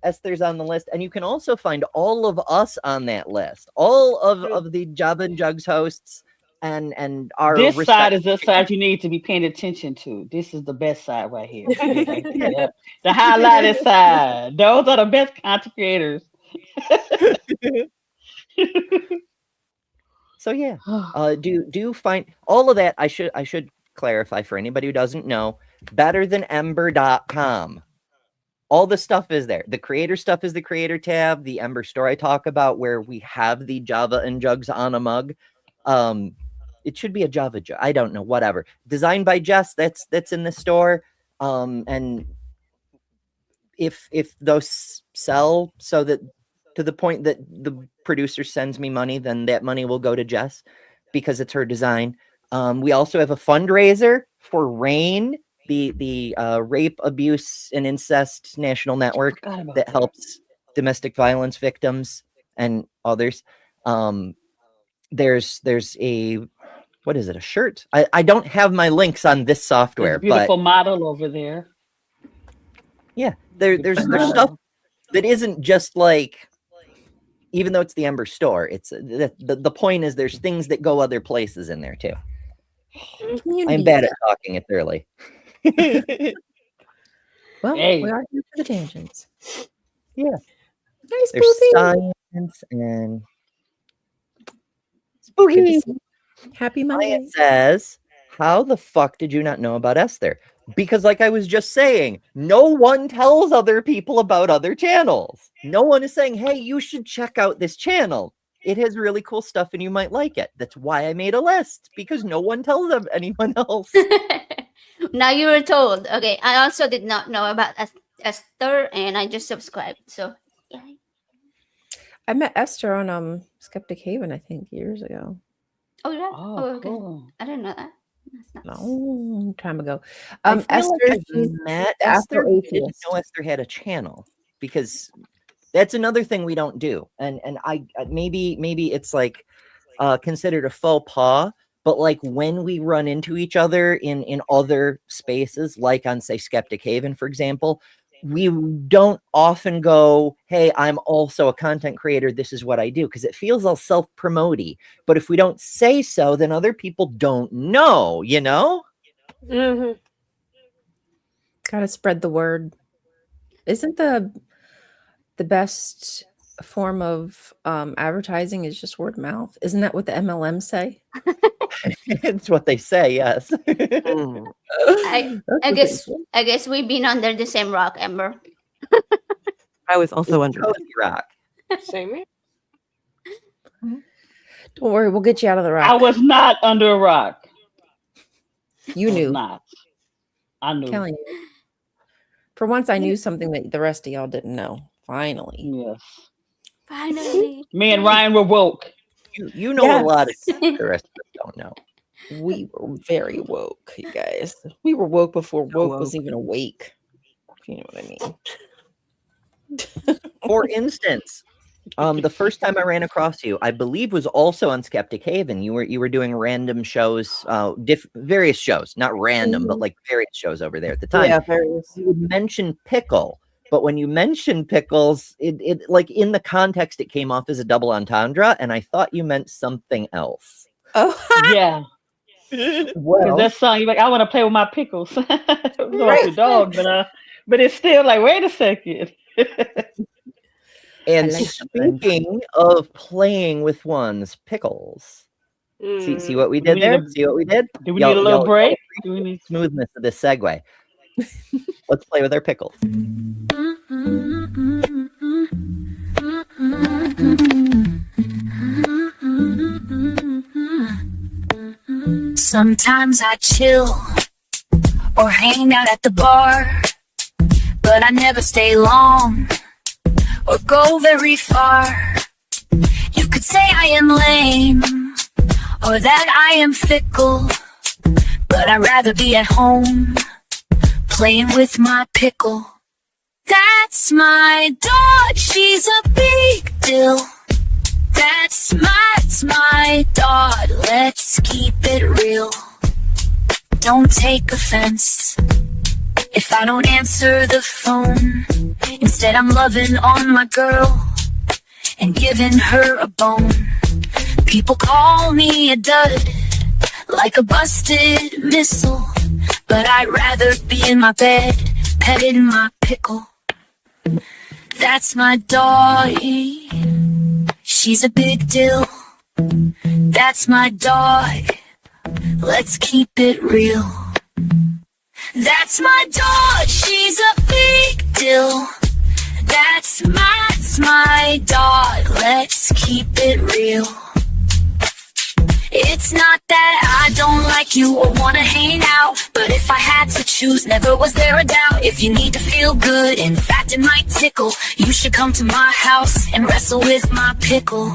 Esther's on the list, and you can also find all of us on that list. All of the Job and Jugs hosts, and our This side is respective the side you need to be paying attention to. This is the best side right here. Yep. The highlighted side. Those are the best content creators. So yeah, do find all of that. I should clarify for anybody who doesn't know, betterthanember.com. All the stuff is there. The creator stuff is the creator tab. The Ember store I talk about, where we have the Java and Jugs on a mug. It should be a Java jug. I don't know, whatever. Designed by Jess, that's in the store. And if those sell so that to the point that the producer sends me money, then that money will go to Jess because it's her design. We also have a fundraiser for RAIN, the Rape, Abuse, and Incest National Network that helps domestic violence victims and others. There's a, what is it, a shirt? I don't have my links on this software. There's a beautiful but model over there. Yeah, there's stuff that isn't just like, even though it's the Ember store, it's the point is there's things that go other places in there too. I'm bad at talking. It's early. Well, Hey. we are here for the tangents. Yeah. Nice, There's Spoopy. science and spooky. Happy Monday. It says, how the fuck did you not know about Esther? Because like I was just saying, no one tells other people about other channels. No one is saying, hey, you should check out this channel. It has really cool stuff and you might like it. That's why I made a list, because no one tells them anyone else. Now you were told. Okay, I also did not know about Esther, and I just subscribed. So yeah. I met Esther on Skeptic Haven, I think, years ago. Oh yeah. Oh, Okay. cool. I didn't know that. That's nice. Long time ago. I feel Esther, like I've met Esther. I didn't know Esther had a channel, because that's another thing we don't do. And I maybe it's like considered a faux pas, but like when we run into each other in other spaces, like on say Skeptic Haven, for example, we don't often go, hey, I'm also a content creator, this is what I do, because it feels all self-promoty. But if we don't say so, then other people don't know, you know? Mm-hmm. gotta spread the word. Isn't the best form of advertising is just word of mouth? Isn't that what the MLMs say? It's what they say, yes. I guess we've been under the same rock, Ember. I was also under Cozy rock. Same here. Don't worry, we'll get you out of the rock. I was not under a rock. You I was knew. not. I knew. Kelly knew. For once, I knew something that the rest of y'all didn't know. Finally. Yes. Finally. Me and Ryan were woke. You know a lot of stuff the rest of us don't know. We were very woke, you guys. We were woke before woke was woke. even awake. If you know what I mean. For instance, the first time I ran across you, I believe, was also on Skeptic Haven. You were doing random shows, various shows, not random, but like various shows over there at the time. Yeah, various. You would mention pickle, but when you mentioned pickles, it like in the context, it came off as a double entendre, and I thought you meant something else. Oh, Yeah. well. That song, you're like, I want to play with my pickles. It was Right. the dog, but it's still like, wait a second. And I like something. speaking of playing with one's pickles, see what we did need there? a- See what we did? Do we need a little break? Do we need... Smoothness of this segue. Let's play with our pickles. Sometimes I chill or hang out at the bar, but I never stay long or go very far. You could say I am lame or that I am fickle, but I'd rather be at home playing with my pickle. That's my dog, she's a big deal. That's my dog, let's keep it real. Don't take offense if I don't answer the phone. Instead I'm loving on my girl and giving her a bone. People call me a dud, like a busted missile. But I'd rather be in my bed, petting my pickle. That's my doggy, she's a big deal. That's my dog, let's keep it real. That's my dog, she's a big deal. That's my dog, let's keep it real. It's not that I don't like you or wanna hang out, but if I had to choose, never was there a doubt. If you need to feel good, in fact it might tickle, you should come to my house and wrestle with my pickle.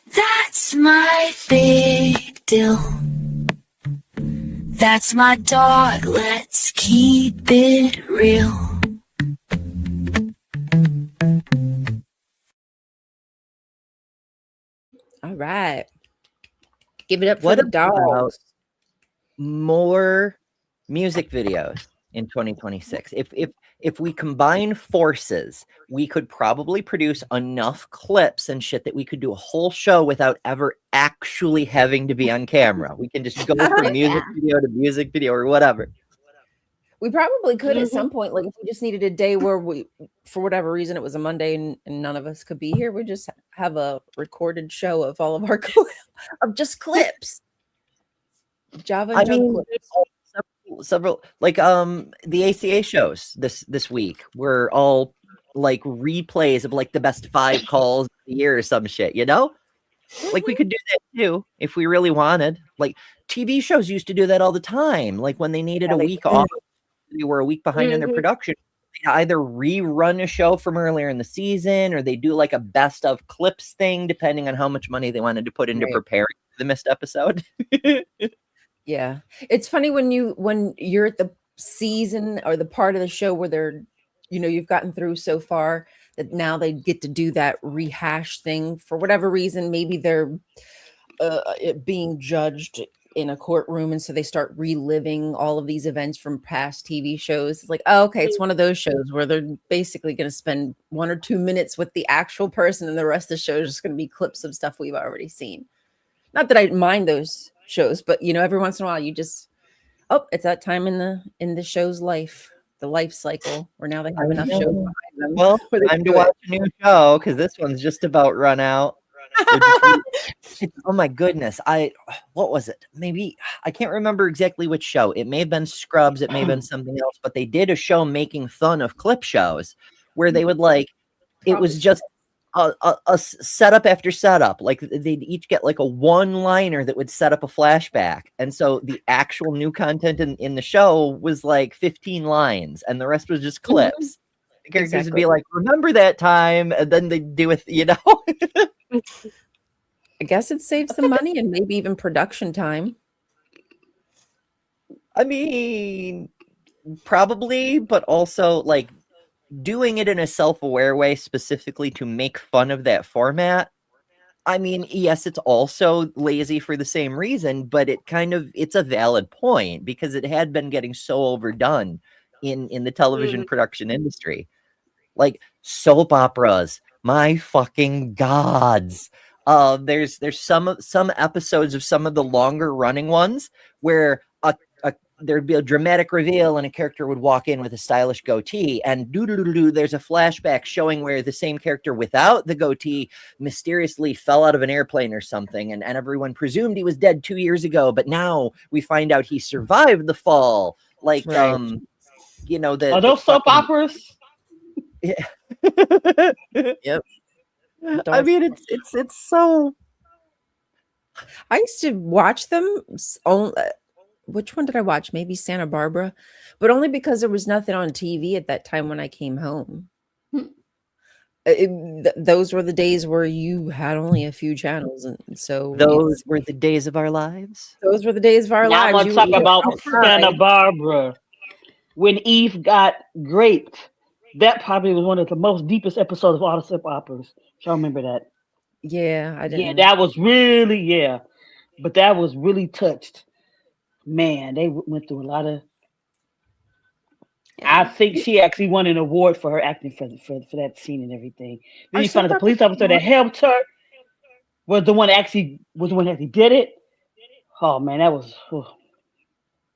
That's my big deal. That's my dog, let's keep it real. All right. Give it up for What the about dogs. more music videos in 2026? If we combine forces, we could probably produce enough clips and shit that we could do a whole show without ever actually having to be on camera. We can just go from music video to music video or whatever. We probably could at some point, like if we just needed a day where we, for whatever reason, it was a Monday and none of us could be here, we just have a recorded show of all of our of just clips. Java and Jug clips. Several like the ACA shows this week were all like replays of like the best 5 calls of the year or some shit, you know? Like we could do that too if we really wanted. Like TV shows used to do that all the time. Like when they needed a week off, they were a week behind in their production. They either rerun a show from earlier in the season or they do like a best of clips thing, depending on how much money they wanted to put into preparing the missed episode. Yeah. It's funny when you're at the season or the part of the show where they're, you know, you've gotten through so far that now they get to do that rehash thing for whatever reason. Maybe they're being judged in a courtroom, and so they start reliving all of these events from past TV shows. It's like, oh, okay, it's one of those shows where they're basically going to spend 1 or 2 minutes with the actual person, and the rest of the show is just going to be clips of stuff we've already seen. Not that I mind those shows, but you know, every once in a while, you just, oh, it's that time in the show's life, the life cycle, where now they have enough shows behind them. Well, time to watch a new show because this one's just about run out. Oh my goodness. What was it? Maybe I can't remember exactly which show. It may have been Scrubs, it may have been something else, but they did a show making fun of clip shows where they would like it was just a setup after setup. Like they'd each get like a one-liner that would set up a flashback. And so the actual new content in the show was like 15 lines and the rest was just clips. The characters would be like, remember that time, and then they do it, you know. I guess it saves some money and maybe even production time. I mean, probably, but also like doing it in a self-aware way specifically to make fun of that format. I mean, yes, it's also lazy for the same reason, but it's a valid point because it had been getting so overdone in the television production industry. Like soap operas, my fucking gods. There's some episodes of some of the longer running ones where there'd be a dramatic reveal and a character would walk in with a stylish goatee and there's a flashback showing where the same character without the goatee mysteriously fell out of an airplane or something, and everyone presumed he was dead 2 years ago, but now we find out he survived the fall. Like you know, are those soap operas? Yeah. Yep. I mean, it's so. I used to watch them. Which one did I watch? Maybe Santa Barbara, but only because there was nothing on TV at that time when I came home. Those were the days where you had only a few channels, and so those were the days of our lives. Those were the days of our lives. I'm gonna talk about Santa Barbara when Eve got raped. That probably was one of the most deepest episodes of all the soap operas. Y'all remember that? Yeah, I didn't. Yeah, that was really but that was really touched. Man, they went through a lot of. I think she actually won an award for her acting for that scene and everything. Then you found the police officer that helped her was the one that actually did it. Oh man, that was.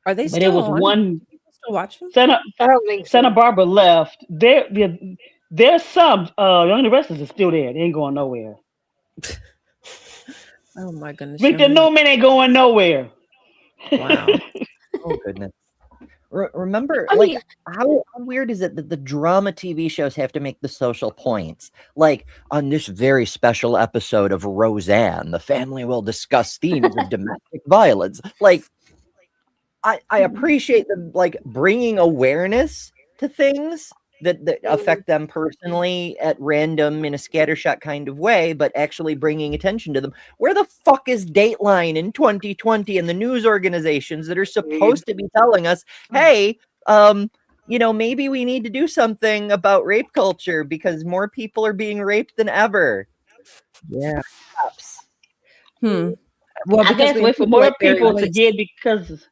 Are they But still it was on? one People still watching? I don't think Santa so. Barbara left. There's some. Young the rest is still there. They ain't going nowhere. Oh my goodness, Victor young. Newman ain't going nowhere. Wow. Oh goodness. Remember, I like, mean, how weird is it that the drama TV shows have to make the social points? Like, on this very special episode of Roseanne, the family will discuss themes of domestic violence. Like, I appreciate them, like, bringing awareness to things that affect them personally at random in a scattershot kind of way, but actually bringing attention to them. Where the fuck is Dateline in 2020 and the news organizations that are supposed to be telling us, hey, maybe we need to do something about rape culture because more people are being raped than ever. Yeah. Well, I because guess we wait have for people more like Barry people to Weiss. get because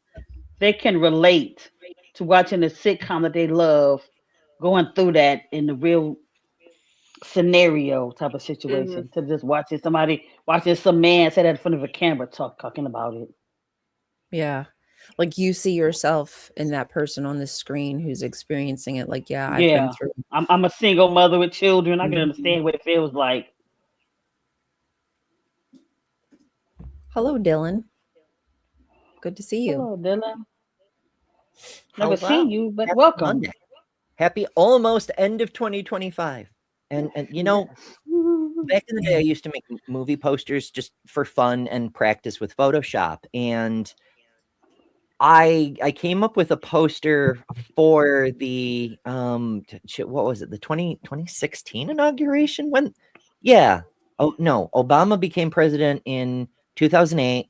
they can relate to watching a sitcom that they love, going through that in the real scenario type of situation, to just watching some man sit in front of a camera talking about it. Yeah. Like you see yourself in that person on the screen who's experiencing it. Like, yeah, I've been Yeah, through. I'm a single mother with children. I can Mhm. understand what it feels like. Hello, Dylan. Good to see you. Hello, Dylan. Never Hello. seen you, but Happy welcome. Monday. Happy almost end of 2025. And back in the day, I used to make movie posters just for fun and practice with Photoshop. And I came up with a poster for the what was it, the 2016 inauguration? Obama became president in 2008,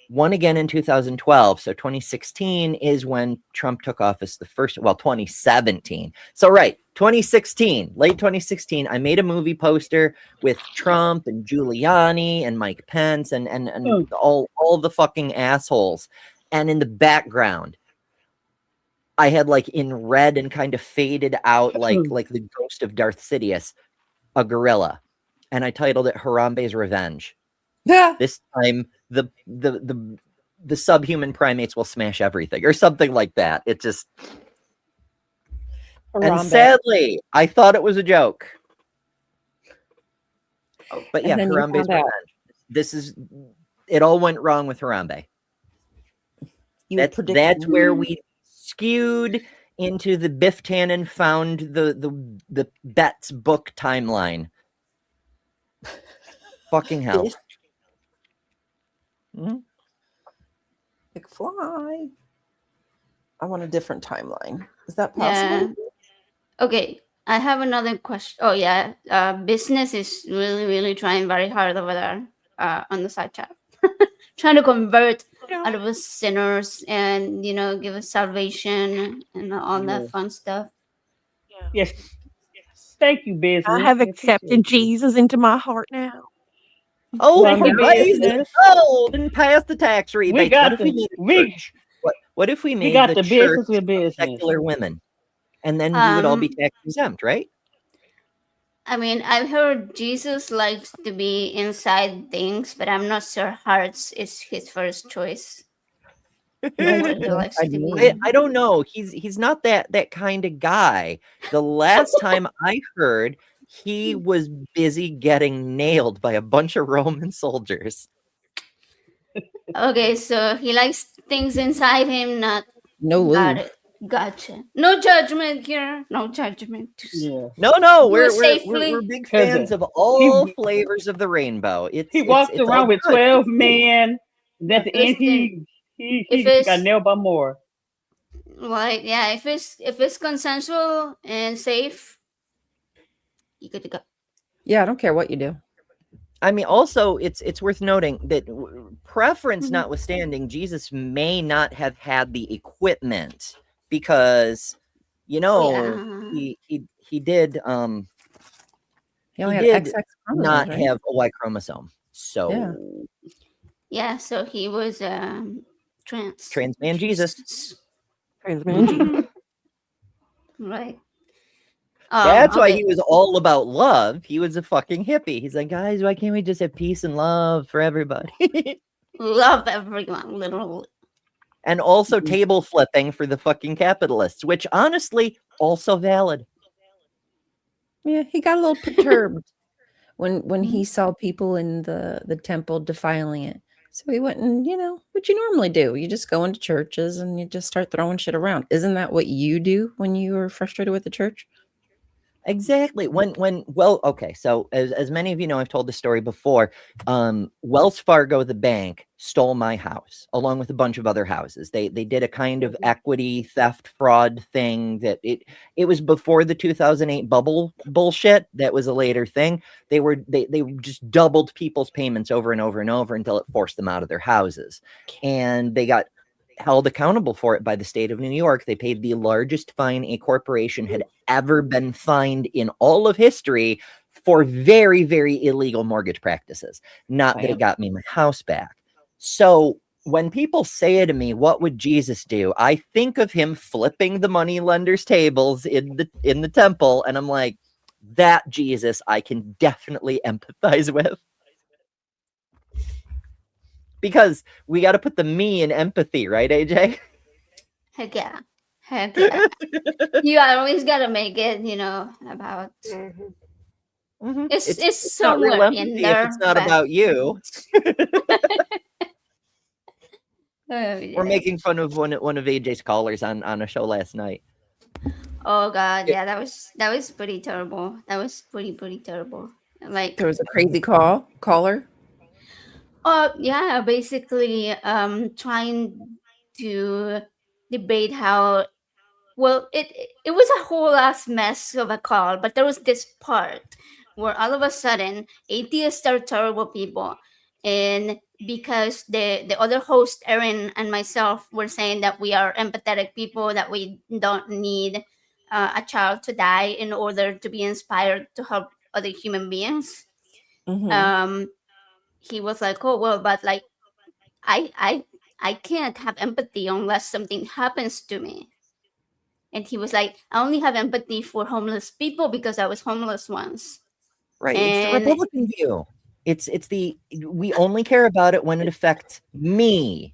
won again in 2012. So 2016 is when Trump took office the first, 2017. So right, 2016, late 2016, I made a movie poster with Trump and Giuliani and Mike Pence and all the fucking assholes. And in the background, I had, like, in red and kind of faded out like the ghost of Darth Sidious, a gorilla. And I titled it Harambe's Revenge. Yeah. This time the subhuman primates will smash everything or something like that. It just and sadly, I thought it was a joke. But yeah, Harambe's Revenge. It all went wrong with Harambe. That's where we skewed into the Biff Tannen found the Betts book timeline. Fucking hell. McFly. I want a different timeline. Is that possible? Yeah. Okay. I have another question. Oh yeah. Business is really, really trying very hard over there on the side chat. Trying to convert out of us sinners and give us salvation and all that fun stuff. Yes. Thank you, business. I have accepted Jesus into my heart now. Oh, business. Oh, didn't pass the tax rebate. What if we made the church secular women? And then we would all be tax exempt, right? I mean, I've heard Jesus likes to be inside things, but I'm not sure hearts is his first choice. I don't know. He's not that kind of guy. The last time I heard, he was busy getting nailed by a bunch of Roman soldiers. Okay, so he likes things inside him, not got it. Gotcha. No judgment here. No judgment. Yeah. No. We're big fans of all flavors of the rainbow. He walked around with 12 men. At the end, he got nailed by more. Like, yeah, if it's consensual and safe, you good to go. Yeah, I don't care what you do. I mean, also, it's worth noting that preference notwithstanding, Jesus may not have had the equipment because, he did he did not have a Y chromosome. So yeah, so he was trans man Jesus. Trans man Jesus. Right. That's why he was all about love. He was a fucking hippie. He's like, guys, why can't we just have peace and love for everybody? love everyone, literally. And also table flipping for the fucking capitalists, which honestly also valid. Yeah, he got a little perturbed when he saw people in the temple defiling it. So he went and, what you normally do. You just go into churches and you just start throwing shit around. Isn't that what you do when you are frustrated with the church? Exactly. Okay. So as many of you know, I've told the story before. Wells Fargo, the bank, stole my house along with a bunch of other houses. They did a kind of equity theft fraud thing that it was before the 2008 bubble bullshit. That was a later thing. They just doubled people's payments over and over and over until it forced them out of their houses, and they got held accountable for it by the state of New York. They paid the largest fine a corporation had ever been fined in all of history for very, very illegal mortgage practices. Not that it got me my house back. So when people say to me, what would Jesus do? I think of him flipping the money lenders' tables in the temple, and I'm like, that Jesus I can definitely empathize with. Because we got to put the me in empathy, right, AJ? Heck yeah. Heck yeah. You always gotta make it, about it's somewhere in there. If it's not about you. We're making fun of one of AJ's callers on a show last night. Oh god, yeah, that was pretty terrible. That was pretty terrible. Like there was a crazy caller. Yeah, basically trying to debate how well it was a whole ass mess of a call, but there was this part where all of a sudden atheists are terrible people, and because the other host Erin and myself were saying that we are empathetic people, that we don't need a child to die in order to be inspired to help other human beings. He was like, oh well, but like I can't have empathy unless something happens to me. And he was like, I only have empathy for homeless people because I was homeless once. Right. It's the Republican view. We only care about it when it affects me,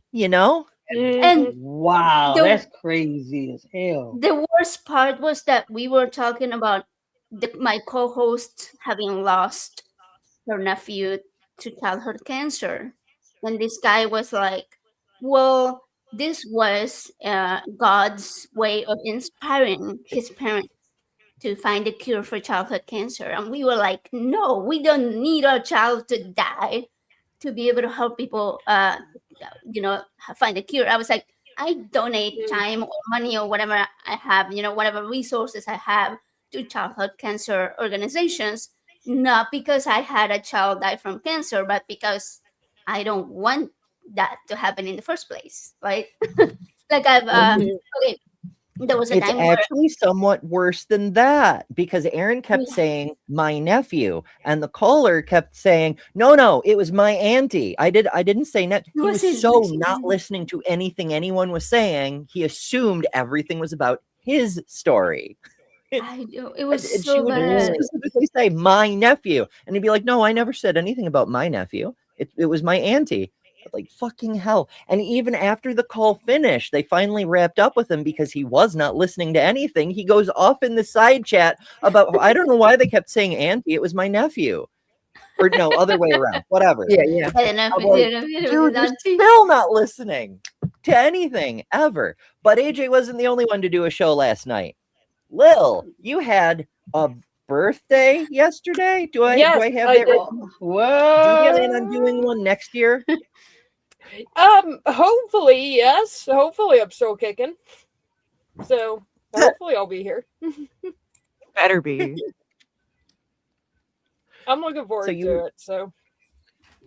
And wow, that's crazy as hell. The worst part was that we were talking about my co-host having lost her nephew to childhood cancer. And this guy was like, well, this was God's way of inspiring his parents to find a cure for childhood cancer. And we were like, no, we don't need our child to die to be able to help people, find a cure. I was like, I donate time or money or whatever I have, whatever resources I have to childhood cancer organizations, not because I had a child die from cancer, but because I don't want that to happen in the first place, right? Like okay, there was a it's time actually somewhat worse than that, because Erin kept saying my nephew, and the caller kept saying no, it was my auntie. I didn't say net. He was so not listening to anything anyone was saying. He assumed everything was about his story. I know, it was so bad. Specifically say my nephew, and he'd be like, no, I never said anything about my nephew. It was my auntie. Like, fucking hell. And even after the call finished, they finally wrapped up with him because he was not listening to anything. He goes off in the side chat about, I don't know why they kept saying auntie. It was my nephew. Or no, other way around. Whatever. Yeah. Dude, you're still not listening to anything ever. But AJ wasn't the only one to do a show last night. Lil, you had a birthday yesterday? Do I have that right? Whoa. Do you plan on doing one next year? Hopefully, yes. Hopefully I'm still kicking. So hopefully I'll be here. Better be. I'm looking forward to it. So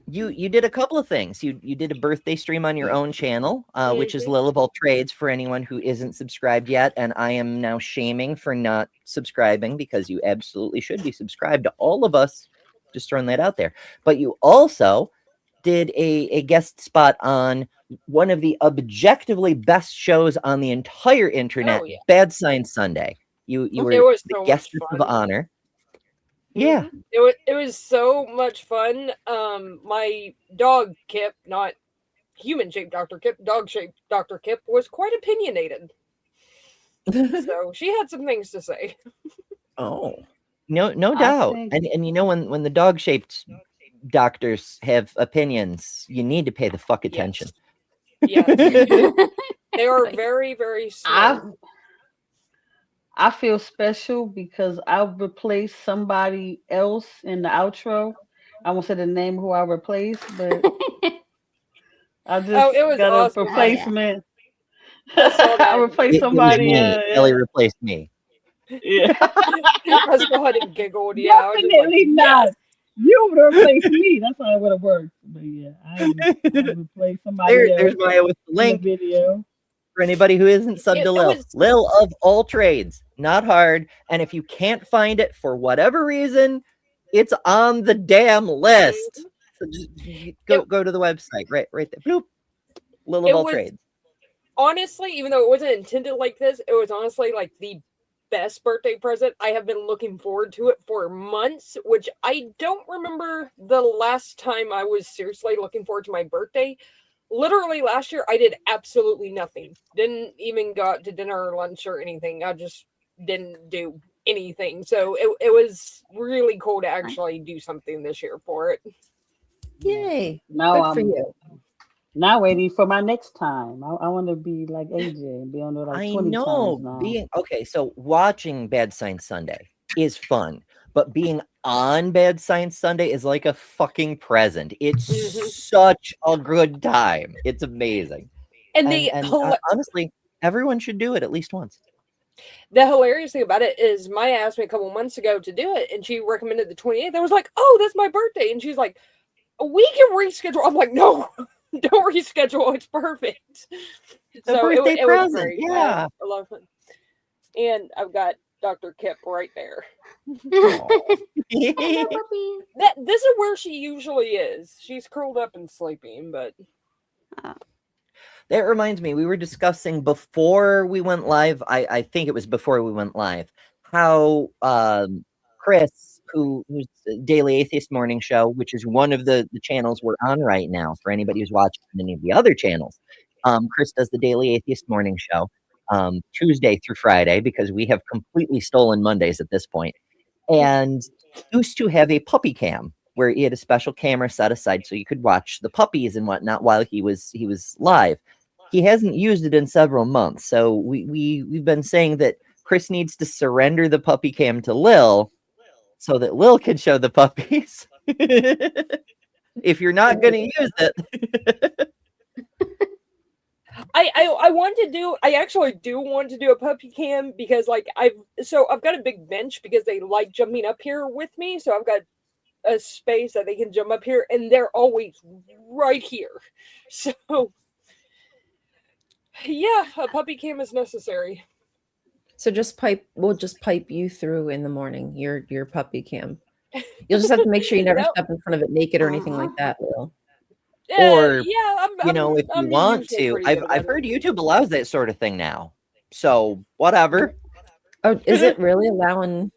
you did a couple of things. You did a birthday stream on your own channel, which is Lil of All Trades for anyone who isn't subscribed yet. And I am now shaming for not subscribing, because you absolutely should be subscribed to all of us. Just throwing that out there. But you also did a guest spot on one of the objectively best shows on the entire internet, Bad Science Sunday. You were the guest of honor. Yeah. It was so much fun. My dog Kip, not human-shaped Dr. Kip, dog-shaped Dr. Kip, was quite opinionated. So she had some things to say. Oh, no I doubt. think And you know, when the dog-shaped doctors have opinions, you need to pay the fuck attention. Yes. They are Right. very, very I slow. I feel special because I replaced somebody else in the outro. I won't say the name who I replaced, but I Oh, just it was got a awesome. Oh yeah. replacement. I saw I that. replaced It was somebody. me. Ellie replaced me. Yeah. I saw it and giggled. Yeah, I was just like, Definitely not. yes. You would have replaced me. That's how it would have worked. But yeah, I replaced somebody There's else Maya with the in the link video. for anybody who isn't subbed to It Lil. was Lil of all trades, not hard. And if you can't find it for whatever reason, it's on the damn list. So just go to the website, right there. Bloop. Lil of it all was trades. honestly, even though it wasn't intended like this, it was honestly like the best birthday present. I have been looking forward to it for months, which I don't remember the last time I was seriously looking forward to my birthday. Literally last year, I did absolutely nothing. Didn't even go out to dinner or lunch or anything. I just didn't do anything. So it was really cool to actually do something this year for it. Yay. Now Good for I'm you. now waiting for my next time. I want to be like AJ and be on there like I 20 know times now. being okay. So watching Bad Science Sunday is fun, but being on Bad Science Sunday is like a fucking present. It's Mhm. such a good time. It's amazing. And And honestly, everyone should do it at least once. the hilarious thing about it is Maya asked me a couple months ago to do it, and she recommended the 28th. I was like, oh, that's my birthday. And she's like, we can reschedule. I'm like, no, don't reschedule. It's perfect. The So birthday it was present, great. yeah. I had a lot of fun. And I've got Dr. Kip right there. Hello, That puppy. This is where she usually is. She's curled up and sleeping, but reminds me, we were discussing before we went live. I think it was before we went live, how Chris, who's Daily Atheist Morning Show, which is one of the channels we're on right now for anybody who's watching any of the other channels. Chris does the Daily Atheist Morning Show Tuesday through Friday, because we have completely stolen Mondays at this point. And he used to have a puppy cam where he had a special camera set aside so you could watch the puppies and whatnot while he was live. He hasn't used it in several months, so we've been saying that Chris needs to surrender the puppy cam to Lil so that Lil can show the puppies. If you're not going to use it. I want to do. I actually do want to do a puppy cam because, like, I've got a big bench because they like jumping up here with me. So I've got a space that they can jump up here, and they're always right here. So yeah, a puppy cam is necessary. So we'll just pipe you through in the morning, your puppy cam. You'll just have to make sure you never Nope. step in front of it naked or anything like that, Lil. Or, yeah, you know, if you want to, I've heard YouTube allows that sort of thing now. So whatever. Oh, is it really allowing?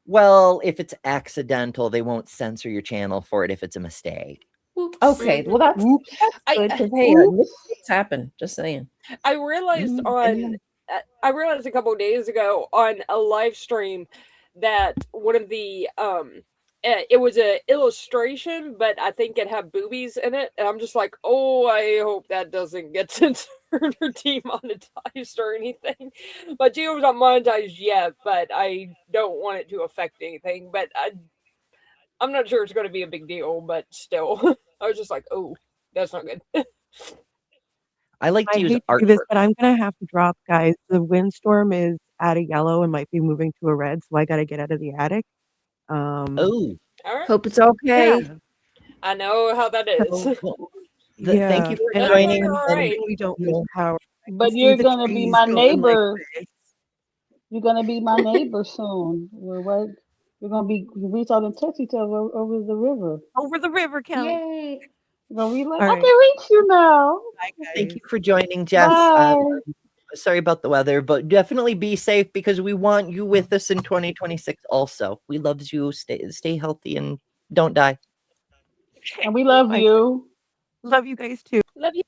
Well, if it's accidental, they won't censor your channel for it if it's a mistake. Oops. Okay, well that's good because hey, mistakes happen. Just saying. I realized I realized a couple of days ago on a live stream that one of the it was an illustration, but I think it had boobies in it, and I'm just like, oh, I hope that doesn't get censored or demonetized or anything. But Gio's not monetized yet, but I don't want it to affect anything. But I'm not sure it's going to be a big deal, but still, I was just like, oh, that's not good. I like to use hate to art. do this, but I'm gonna have to drop, guys. The windstorm is at a yellow and might be moving to a red, so I got to get out of the attic. Oh, All right. Hope it's okay. Yeah. I know how that is. well, Yeah, thank you for and joining. All And right. we don't lose power. But See you're the gonna be trees my going like neighbor. this. You're gonna be my neighbor soon. We're right. We're gonna reach out and touch each other over the river. Over the river, Kelly. Yay. We're gonna be like, All I right. can reach you now. Bye, Thank guys. you for joining, Jess. Bye. Sorry about the weather, but definitely be safe because we want you with us in 2026 also. We love you. Stay healthy and don't die. And we love Bye. you. Love you guys too. Love you.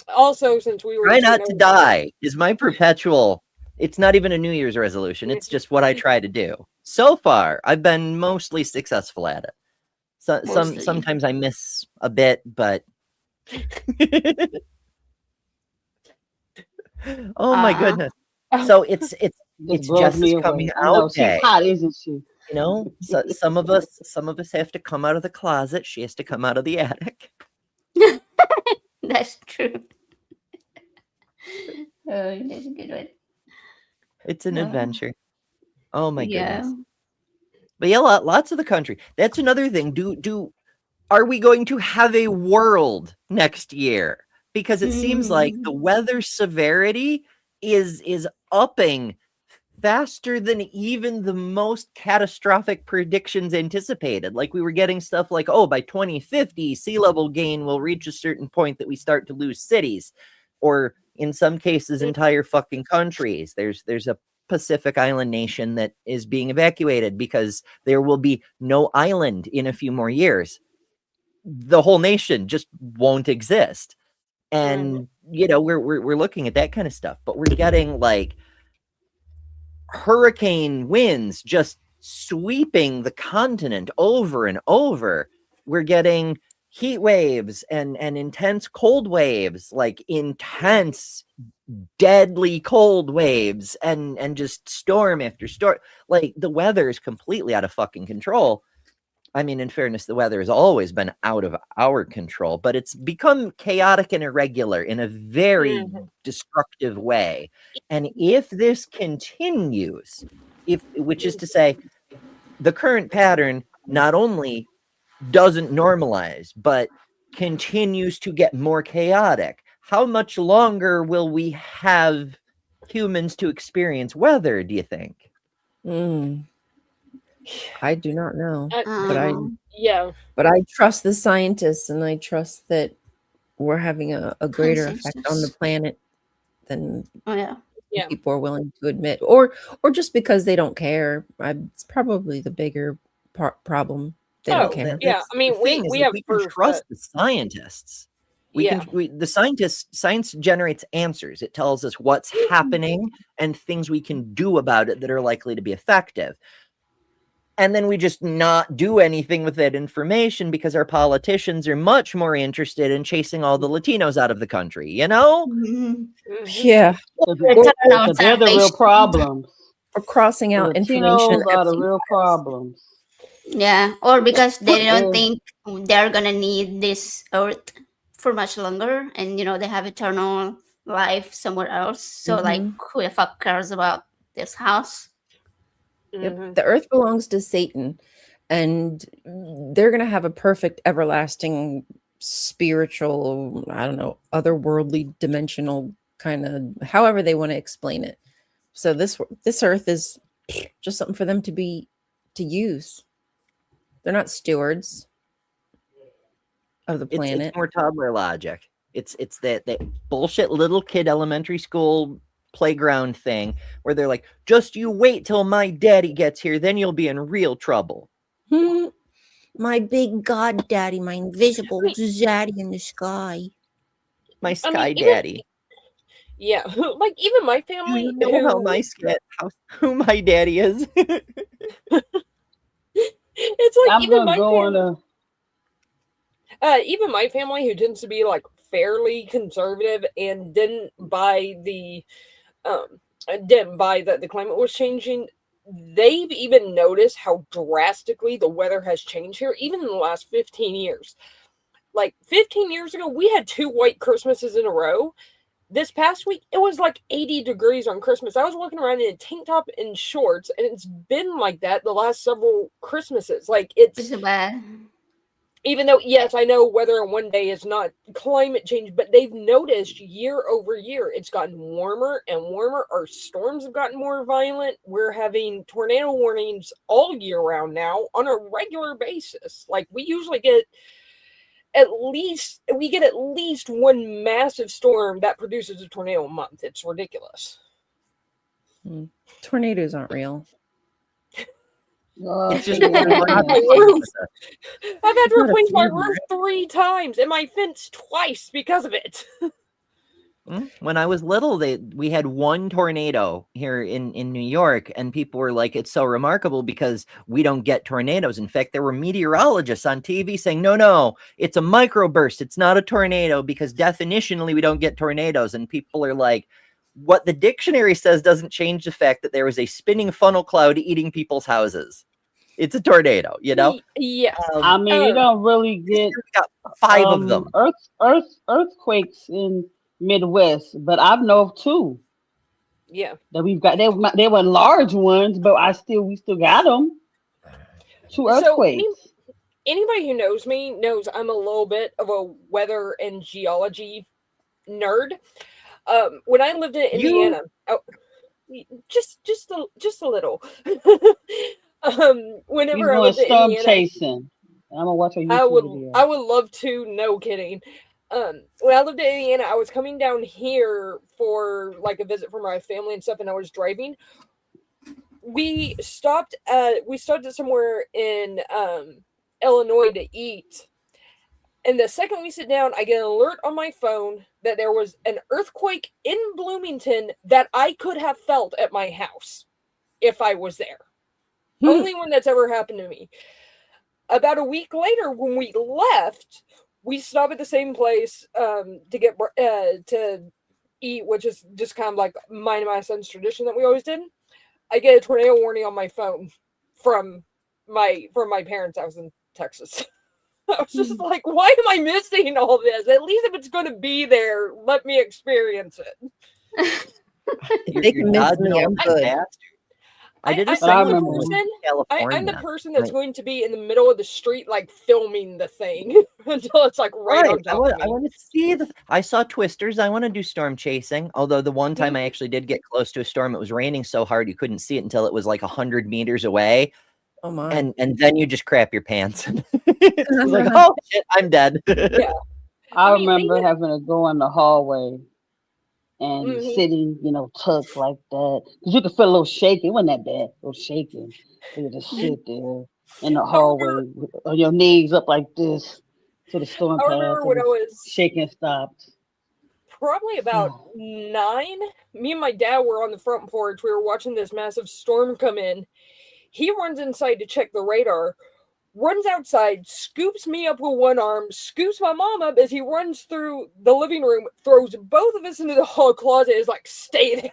Also, since we were Try not taking to over- die is my perpetual. It's not even a New Year's resolution. It's just what I try to do. So far, I've been mostly successful at it. Mostly. Sometimes I miss a bit, but oh my goodness. So it's Just blows Jess's me away. coming I know out she's day. hot, isn't she? You know, so some of us have to come out of the closet. She has to come out of the attic. That's true. Oh, that's a good one. It's an adventure. Oh my Yeah. goodness. But yeah, lots of the country. That's another thing. Are we going to have a world next year? Because it seems like the weather severity is upping faster than even the most catastrophic predictions anticipated. Like we were getting stuff like, oh, by 2050, sea level gain will reach a certain point that we start to lose cities, or in some cases, entire fucking countries. There's a Pacific island nation that is being evacuated because there will be no island in a few more years. The whole nation just won't exist. And you know, we're looking at that kind of stuff, but we're getting like hurricane winds just sweeping the continent over and over. We're getting heat waves and intense cold waves, like intense deadly cold waves and just storm after storm. Like the weather is completely out of fucking control. I mean, in fairness, the weather has always been out of our control, but it's become chaotic and irregular in a very destructive way. And if this continues, which is to say, the current pattern not only doesn't normalize, but continues to get more chaotic, how much longer will we have humans to experience weather, do you think? I do not know, yeah, but I trust the scientists, and I trust that we're having a greater effect on the planet than people are willing to admit, or just because they don't care. It's probably the bigger problem. They don't care. Yeah, I mean, we have we can trust the scientists. Science generates answers. It tells us what's happening and things we can do about it that are likely to be effective. And then we just not do anything with that information because our politicians are much more interested in chasing all the Latinos out of the country, you know? Yeah. They're the real problems. Or crossing out information. Latinos are the real problems. Yeah, or because they don't think they're gonna need this earth for much longer, and you know they have eternal life somewhere else. So like, who the fuck cares about this house? Yep. The earth belongs to Satan, and they're going to have a perfect, everlasting, spiritual, I don't know, otherworldly, dimensional kind of, however they want to explain it. So this earth is just something for them to use. They're not stewards of the planet. It's more toddler logic. It's that bullshit little kid elementary school playground thing where they're like, just you wait till my daddy gets here, then you'll be in real trouble. My big god daddy, my invisible daddy in the sky. My sky daddy. Yeah, like even my family. Do you know who my daddy is? It's like I'm even my family. Even my family, who tends to be like fairly conservative and didn't buy the climate was changing, they've even noticed how drastically the weather has changed here, even in the last 15 years. Like 15 years ago, we had 2 white Christmases in a row. This past week, it was like 80 degrees on Christmas. I was walking around in a tank top and shorts, and it's been like that the last several Christmases. Like it's bad. Even though, yes, I know weather in one day is not climate change, but they've noticed year over year it's gotten warmer and warmer. Our storms have gotten more violent. We're having tornado warnings all year round now on a regular basis. Like we usually get at least one massive storm that produces a tornado a month. It's ridiculous. Tornadoes aren't real. It's just Okay, one yeah. My roof. I've had to Not a replace my fan, roof 3 times and my fence twice because of it. When I was little, we had one tornado here in New York, and people were like, "It's so remarkable because we don't get tornadoes." In fact, there were meteorologists on TV saying, "No, it's a microburst. It's not a tornado because definitionally we don't get tornadoes." And people are like, "What the dictionary says doesn't change the fact that there was a spinning funnel cloud eating people's houses. It's a tornado, you know." Yeah. I mean, you don't really This get year we got 5 of them. earthquakes in Midwest, but I've know of 2 Yeah. that we've got. They were large ones, but we still got them. 2 So earthquakes. anybody who knows me knows I'm a little bit of a weather and geology nerd. When I lived in Indiana, just a little. He's Whenever I going lived in storm Indiana, chasing. I'm gonna watch a YouTube video. I would love to. No kidding. When I lived in Indiana, I was coming down here for like a visit for my family and stuff, and I was driving. We stopped at somewhere in Illinois to eat. And the second we sit down, I get an alert on my phone that there was an earthquake in Bloomington that I could have felt at my house if I was there. Only one that's ever happened to me. About a week later, when we left, we stopped at the same place to get to eat, which is just kind of like mine and my son's tradition that we always did. I get a tornado warning on my phone from my parents' house in Texas. I was just like, why am I missing all this? At least if it's going to be there, let me experience it. They convinced me I'm good. I did a I'm similar the thing in person. California. I'm the person that's going to be in the middle of the street, like filming the thing until it's like right on top of me. I want to see I saw Twisters. I want to do storm chasing. Although the one time I actually did get close to a storm, it was raining so hard you couldn't see it until it was like 100 meters away. Oh my! And then you just crap your pants. It's like, oh shit, I'm dead. Yeah. I remember having to go in the hallway and sitting, tucked like that. Because you could feel a little shaking. It wasn't that bad. A little shaking. You would just sit there in the hallway with your knees up like this till the storm I passed. remember when I was shaking stopped. Probably about 9. Me and my dad were on the front porch. We were watching this massive storm come in. He runs inside to check the radar, runs outside, scoops me up with one arm, scoops my mom up as he runs through the living room, throws both of us into the hall closet, is like, stay there.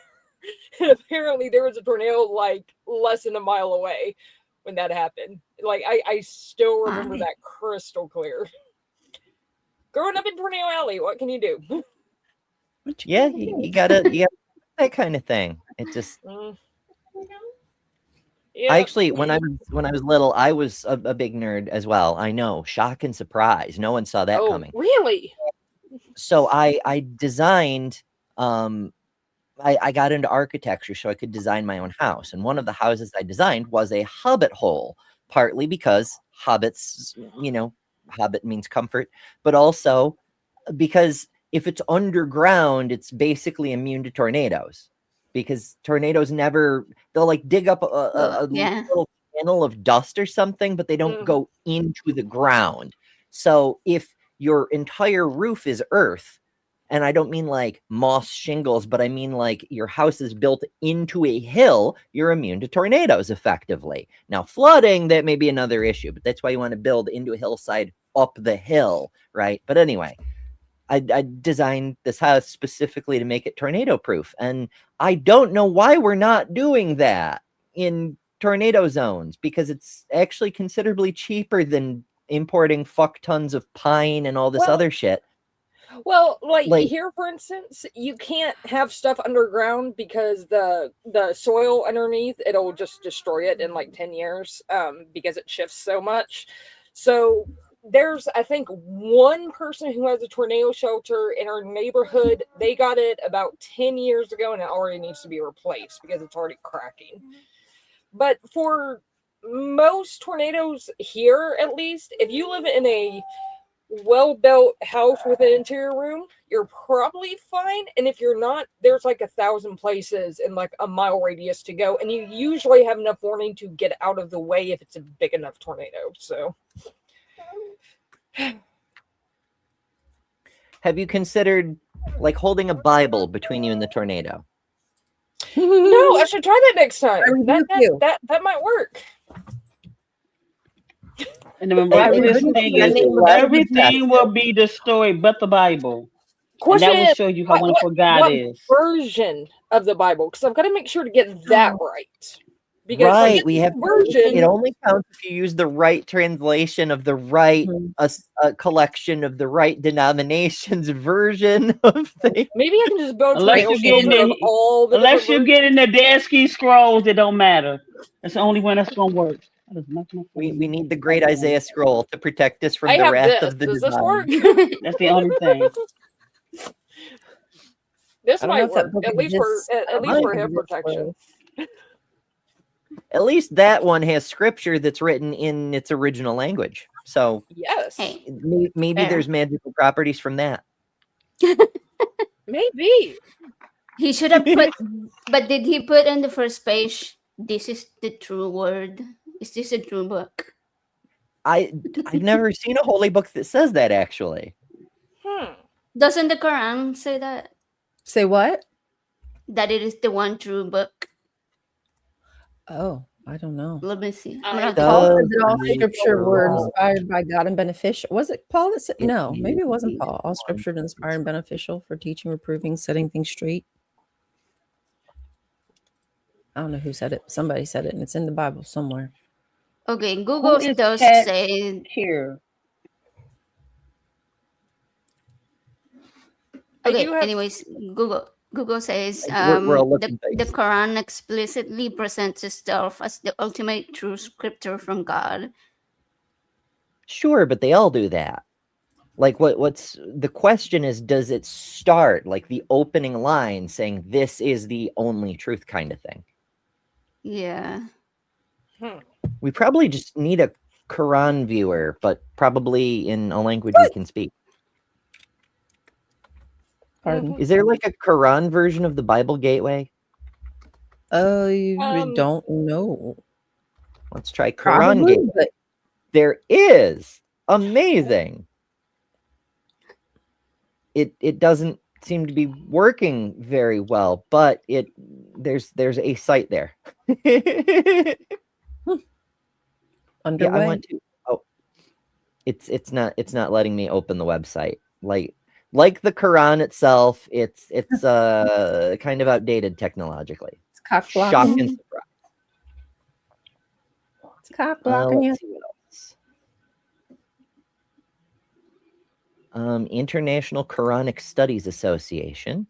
And apparently there was a tornado like less than a mile away when that happened. Like, I still remember that crystal clear. Growing up in Tornado Alley, what can you do? Yeah, you gotta that kind of thing. It just Yeah. I actually, when I was little, I was a big nerd as well. I know, shock and surprise. No one saw that coming. Really? So I designed. I got into architecture so I could design my own house, and one of the houses I designed was a hobbit hole. Partly because hobbits, hobbit means comfort, but also because if it's underground, it's basically immune to tornadoes. Because tornadoes they'll like dig up a little channel of dust or something, but they don't go into the ground. So if your entire roof is earth, and I don't mean like moss shingles, but I mean like your house is built into a hill, you're immune to tornadoes effectively. Now, flooding, that may be another issue, but that's why you want to build into a hillside up the hill, right? But anyway, I designed this house specifically to make it tornado proof. And I don't know why we're not doing that in tornado zones, because it's actually considerably cheaper than importing fuck tons of pine and all this other shit. Well, like here, for instance, you can't have stuff underground because the soil underneath, it'll just destroy it in like 10 years because it shifts so much. So there's, I think, one person who has a tornado shelter in our neighborhood. They got it about 10 years ago, and it already needs to be replaced because it's already cracking. But for most tornadoes here, at least, if you live in a well-built house with an interior room, you're probably fine. And if you're not, there's like 1,000 places in like a mile radius to go, and you usually have enough warning to get out of the way if it's a big enough tornado. So, Have you considered like holding a Bible between you and the tornado? no, I should try that next time. I rebuke you. That might work. And the miraculous thing is, everything will be destroyed but the Bible. And that will show you how wonderful God is. Version of the Bible, because I've got to make sure to get that right. Because Right, we have version. It only counts if you use the right translation of the right a collection of the right denomination's version of things. Maybe I can just build Unless you're getting the Dead Sea Scrolls, it don't matter. That's the only one that's gonna work. We need the great Isaiah scroll to protect us from I the have wrath this. of the Does divine. this work? That's the only thing. This I don't know might if that work, book at least for exists. at least for hair protection. At least that one has scripture that's written in its original language. So Yes, Hey, maybe fair. there's magical properties from that. maybe. He should have put, but did he put on the first page, this is the true word? Is this a true book? I've never seen a holy book that says that, actually. Doesn't the Quran say that? Say what? That it is the one true book? Oh, I don't know. Let me see. I I'm gonna Paul Does said that all read scripture the were law. inspired by God and beneficial. Was it Paul that said? If No, you maybe it wasn't read Paul. All scripture is inspired and beneficial for teaching, reproving, setting things straight. I don't know who said it. Somebody said it, and it's in the Bible somewhere. Okay, Who Google is does Cat say. here? Okay, do have- anyways, Google says We're all the looking face. Quran explicitly presents itself as the ultimate true scripture from God. Sure, but they all do that. Like what's the question is, does it start like the opening line saying this is the only truth kind of thing? Yeah. We probably just need a Quran viewer, but probably in a language we can speak. Pardon. Is there like a Quran version of the Bible Gateway? I don't know. Let's try Quran Probably, Gateway. but There is. Amazing. It doesn't seem to be working very well, but there's a site there. underway. Yeah, I want to. Oh, it's not letting me open the website. Like the Quran itself, it's kind of outdated technologically. It's cock Shock blocking. and surprise. It's cock blocking you. Let's see what else. International Quranic Studies Association,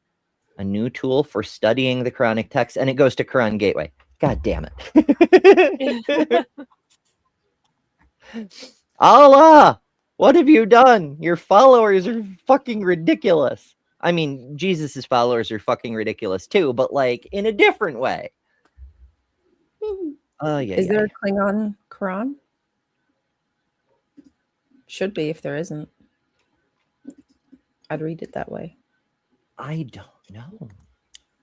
a new tool for studying the Quranic text, and it goes to Quran Gateway. God damn it. Allah, what have you done? Your followers are fucking ridiculous. I mean, Jesus's followers are fucking ridiculous too, but like in a different way. Oh yeah. Is there a Klingon Quran? Should be if there isn't. I'd read it that way. I don't know.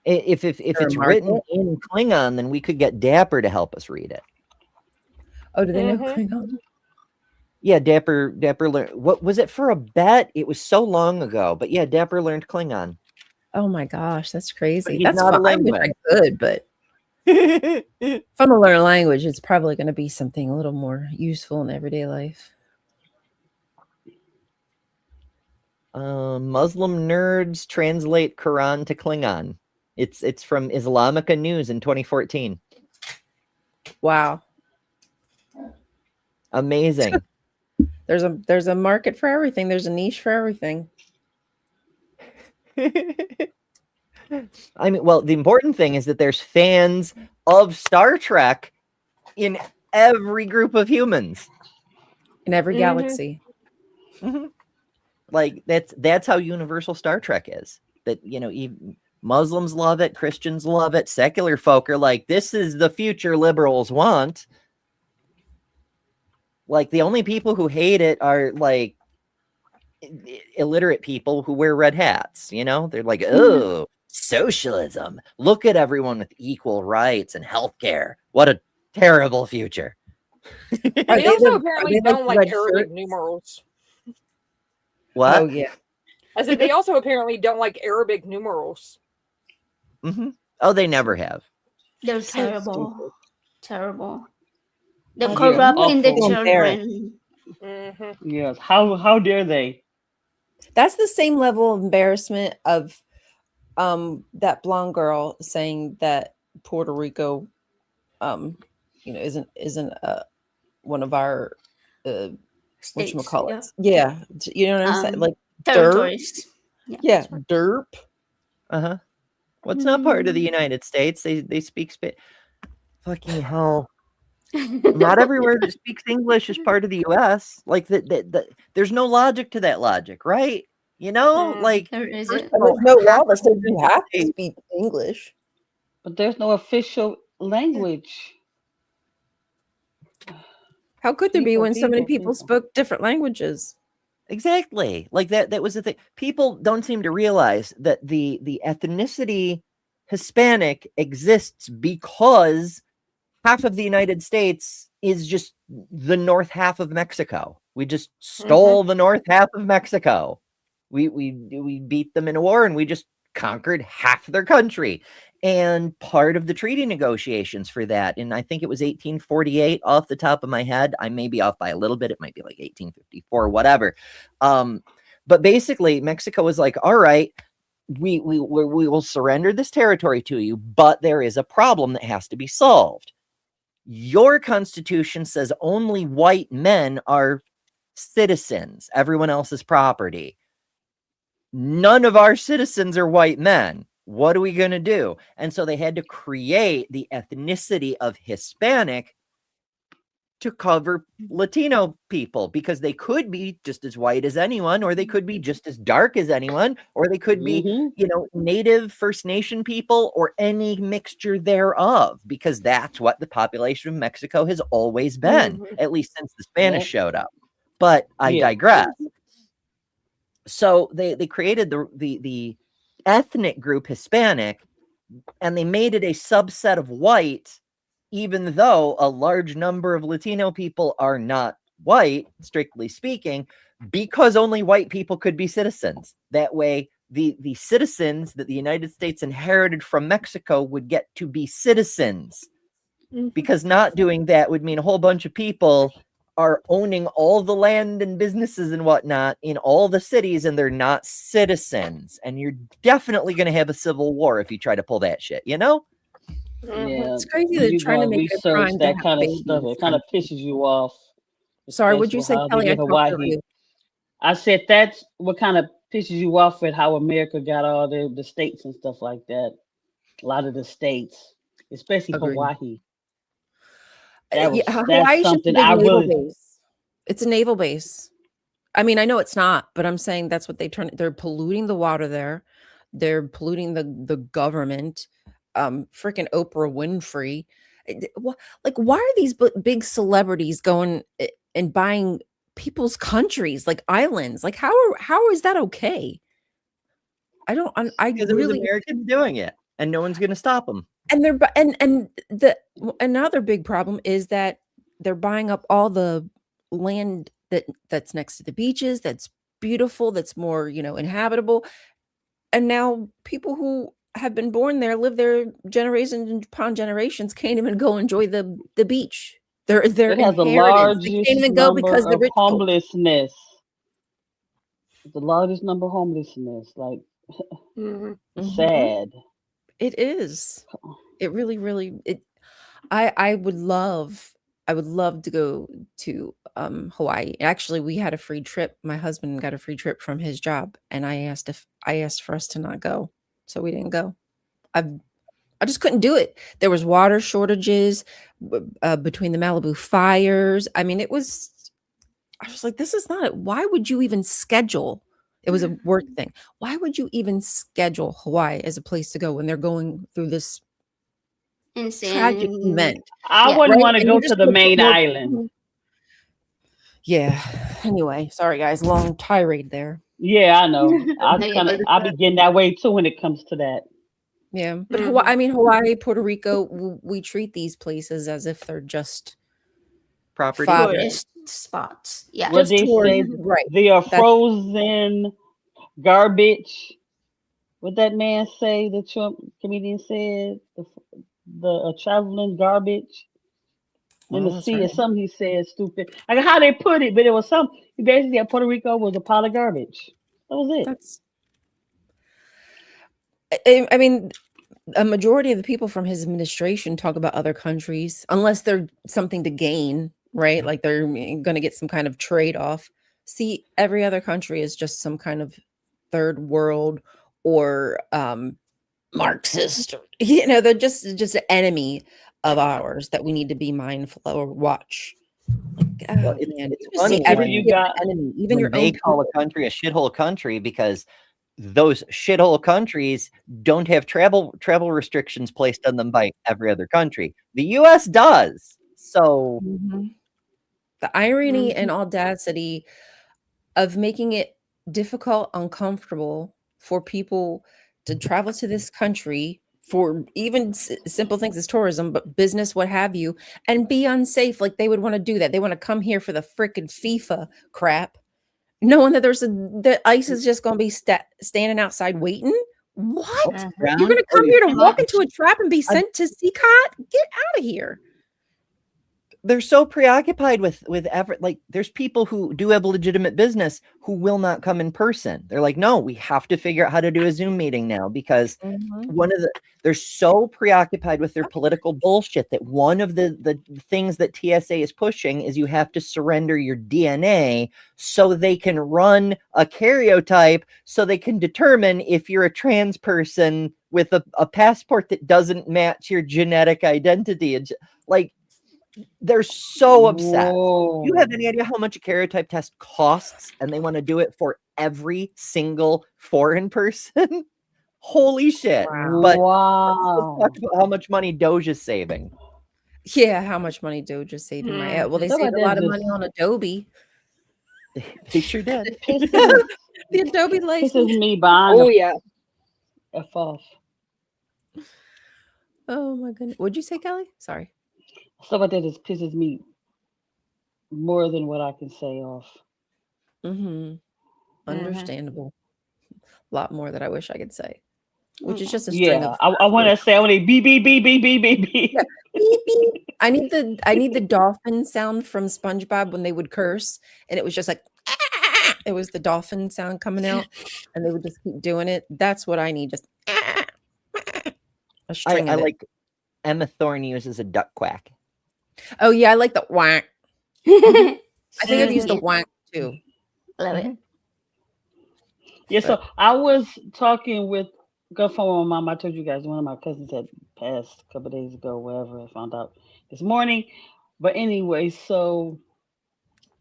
If there it's a written market? in Klingon, then we could get Dapper to help us read it. Oh, do they know Mhm. Klingon? Yeah, Dapper learned. What was it for a bet? It was so long ago, but yeah, Dapper learned Klingon. Oh my gosh, that's crazy. he's That's not a fine. I wish I language. could, but if I'm gonna learn a language, it's probably going to be something a little more useful in everyday life. Muslim nerds translate Quran to Klingon. It's from Islamica News in 2014. Wow, Amazing. there's a market for everything. There's a niche for everything. I mean, well, the important thing is that there's fans of Star Trek in every group of humans. In every Mhm. galaxy. Like that's how universal Star Trek is. That even Muslims love it, Christians love it, secular folk are like, this is the future liberals want. Like the only people who hate it are like illiterate people who wear red hats. They're like, oh, socialism. Look at everyone with equal rights and healthcare. What a terrible future. They also apparently don't like Arabic numerals. What? Oh yeah. I said they also apparently don't like Arabic numerals. Mm-hmm. Oh, they never have. They're So terrible. stupid. Terrible. They're Yeah, corrupting the awful. children. Mm-hmm. Yes. How dare they? That's the same level of embarrassment of that blonde girl saying that Puerto Rico isn't one of our States, whatchamacallits. Yeah. You know what I'm saying? Like territories. Yeah, derp. Uh-huh. What's not part of the United States? They speak fucking hell. Not everywhere that speaks English is part of the US. Like there's no logic to that logic, right? Like There is first it. of all, No law half that of says the you United have to States- speak English. But there's no official language. How could there be when so many People. people spoke different languages? Exactly. Like that was the thing. People don't seem to realize that the ethnicity Hispanic exists because half of the United States is just the north half of Mexico. We just stole the north half of Mexico. We beat them in a war and we just conquered half their country. And part of the treaty negotiations for that, and I think it was 1848 off the top of my head. I may be off by a little bit. It might be like 1854, whatever. But basically, Mexico was like, all right, we will surrender this territory to you, but there is a problem that has to be solved. Your constitution says only white men are citizens. Everyone else is property. None of our citizens are white men. What are we going to do? And so they had to create the ethnicity of Hispanic to cover Latino people, because they could be just as white as anyone, or they could be just as dark as anyone, or they could be, native First Nation people, or any mixture thereof, because that's what the population of Mexico has always been, at least since the Spanish showed up. But I digress. So they created the ethnic group Hispanic, and they made it a subset of white, even though a large number of Latino people are not white, strictly speaking, because only white people could be citizens. That way, the citizens that the United States inherited from Mexico would get to be citizens, because not doing that would mean a whole bunch of people are owning all the land and businesses and whatnot in all the cities, and they're not citizens. And you're definitely going to have a civil war if you try to pull that shit, Yeah, It's crazy they're trying to make it a crime that to kind have of stuff. babies. It kind of pisses you off. Sorry, what'd you say, How they Kelly? I give talked Hawaii. over you. I said that's what kind of pisses you off with how America got all the states and stuff like that. A lot of the states, especially Agreed. Hawaii. Hawaii's That's just a something big I naval would. base. It's a naval base. I mean, I know it's not, but I'm saying that's what they're polluting the water there. They're polluting the government. Freaking Oprah Winfrey. Like, why are these big celebrities going and buying people's countries, like islands? Like, how is that okay? I because it was Americans doing it, and no one's going to stop them. And another big problem is that they're buying up all the land that's next to the beaches, that's beautiful, that's more inhabitable, and now people who have been born there, live there generations upon generations, can't even go enjoy the beach. Their It has the inheritance. They can't largest even go number because the of rich folk. homelessness. The largest number of homelessness. Like, sad. It is. It really, really. I would love to go to Hawaii. Actually, we had a free trip. My husband got a free trip from his job, and I asked for us to not go, so we didn't go. I just couldn't do it. There was water shortages between the Malibu fires. I mean, I was like, this is not it. Why would you even schedule? It was a work thing. Why would you even schedule Hawaii as a place to go when they're going through this tragic event? I wouldn't want to And go you're to just the gonna put main more- island. Yeah. Anyway, sorry guys, long tirade there. Yeah, I know. No, you're good. I be getting that way too when it comes to that. Yeah, but Mhm. Hawaii, I mean Hawaii, Puerto Rico, we treat these places as if they're just Property. fodder. Tourist spots. Yeah. What Just they tours, say, right? they are That's frozen garbage. What that man say? The Trump comedian said the traveling garbage in well, the that's sea or right. something. He said stupid. Like how they put it, but it was some. He basically said Puerto Rico was a pile of garbage. That was it. That's I mean, a majority of the people from his administration talk about other countries, unless they're something to gain, right? Like they're going to get some kind of trade off. See, every other country is just some kind of third world or Marxist. They're just an enemy of ours that we need to be mindful of or watch. Like, Well, oh it's man, it's you just see funny Here everybody you when as got. an enemy, even your they own call a people. country a shithole country because those shithole countries don't have travel restrictions placed on them by every other country. The U.S. does. So Mhm. The irony Mhm. and audacity of making it difficult, uncomfortable for people to travel to this country for even simple things as tourism, but business, what have you, and be unsafe. Like they would want to do that. They want to come here for the freaking FIFA crap, knowing that the ice is just going to be standing outside waiting. What? Uh-huh. You're going ground to come or here to Come walk on. into a trap and be I- sent to CCOT? Get out of here. they're so preoccupied with effort. Like there's people who do have legitimate business who will not come in person. They're like, no, we have to figure out how to do a Zoom meeting now because they're so preoccupied with their political bullshit that one of the things that TSA is pushing is you have to surrender your DNA so they can run a karyotype so they can determine if you're a trans person with a passport that doesn't match your genetic identity. And like they're so obsessed. You have any Whoa. idea how much a karyotype test costs? And they want to do it for every single foreign person? Holy shit. But let's Wow. talk about how much money Doge is saving. Yeah, how much money Doge is saving my well, they Stuff saved like a lot that of money just on Adobe. They sure did. pisses The Adobe pisses license. me behind Oh the yeah. f off. Oh my goodness. What'd you say, Kelly? Sorry. Stuff like that just pisses me more than what I can say off. Mm-hmm. Understandable. A lot more that I wish I could say. Which is just a string Yeah, of I want to say I want to beep beep beep beep beep beep yeah. beep. Beep, beep. I need the dolphin sound from SpongeBob when they would curse, and it was just like it was the dolphin sound coming out, and they would just keep doing it. That's what I need, just a string I of it. like Emma Thorne uses a duck quack. Oh yeah, I like the whack. I think I've used the Yeah. whack too. Love it. Yeah, so I was talking with go from my mom. I told you guys one of my cousins had passed a couple days ago, wherever I found out this morning. But anyway, so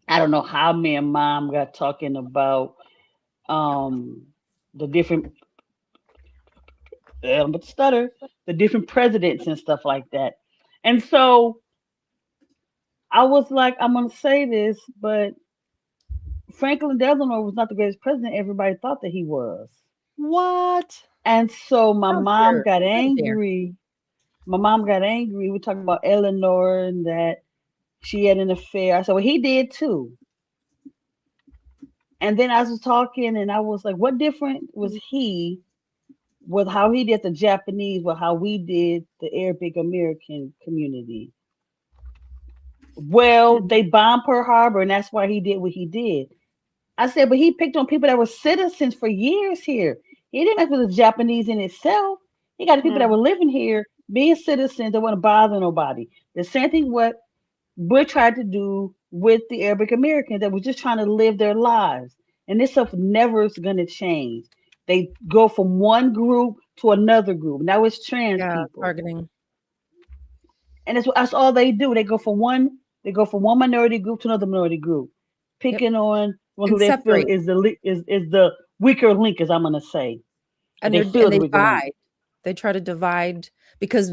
I don't know how me and mom got talking about the different but stutter, the different presidents and stuff like that. And so I was like, I'm gonna say this, but Franklin Delano was not the greatest president everybody thought that he was. What? And so my How mom dare? got How dare. angry. My mom got angry. We talking about Eleanor and that she had an affair. I said, well, he did too. And then I was talking and I was like, what different was he with how he did the Japanese with how we did the Arabic American community? Well, they bombed Pearl Harbor and that's why he did what he did. I said, but he picked on people that were citizens for years here. He didn't mess with the Japanese in itself. He got the people that were living here, being citizens that want to bother nobody. The same thing what Bush tried to do with the Arabic Americans that was just trying to live their lives. And this stuff never is going to change. They go from one group to another group. Now it's trans people. Targeting. And that's all they do. They go from one minority group to another minority group, picking on one who And they feel separate. is the weaker link, as I'm gonna say. And They they feel the weaker link. divide. They try to divide because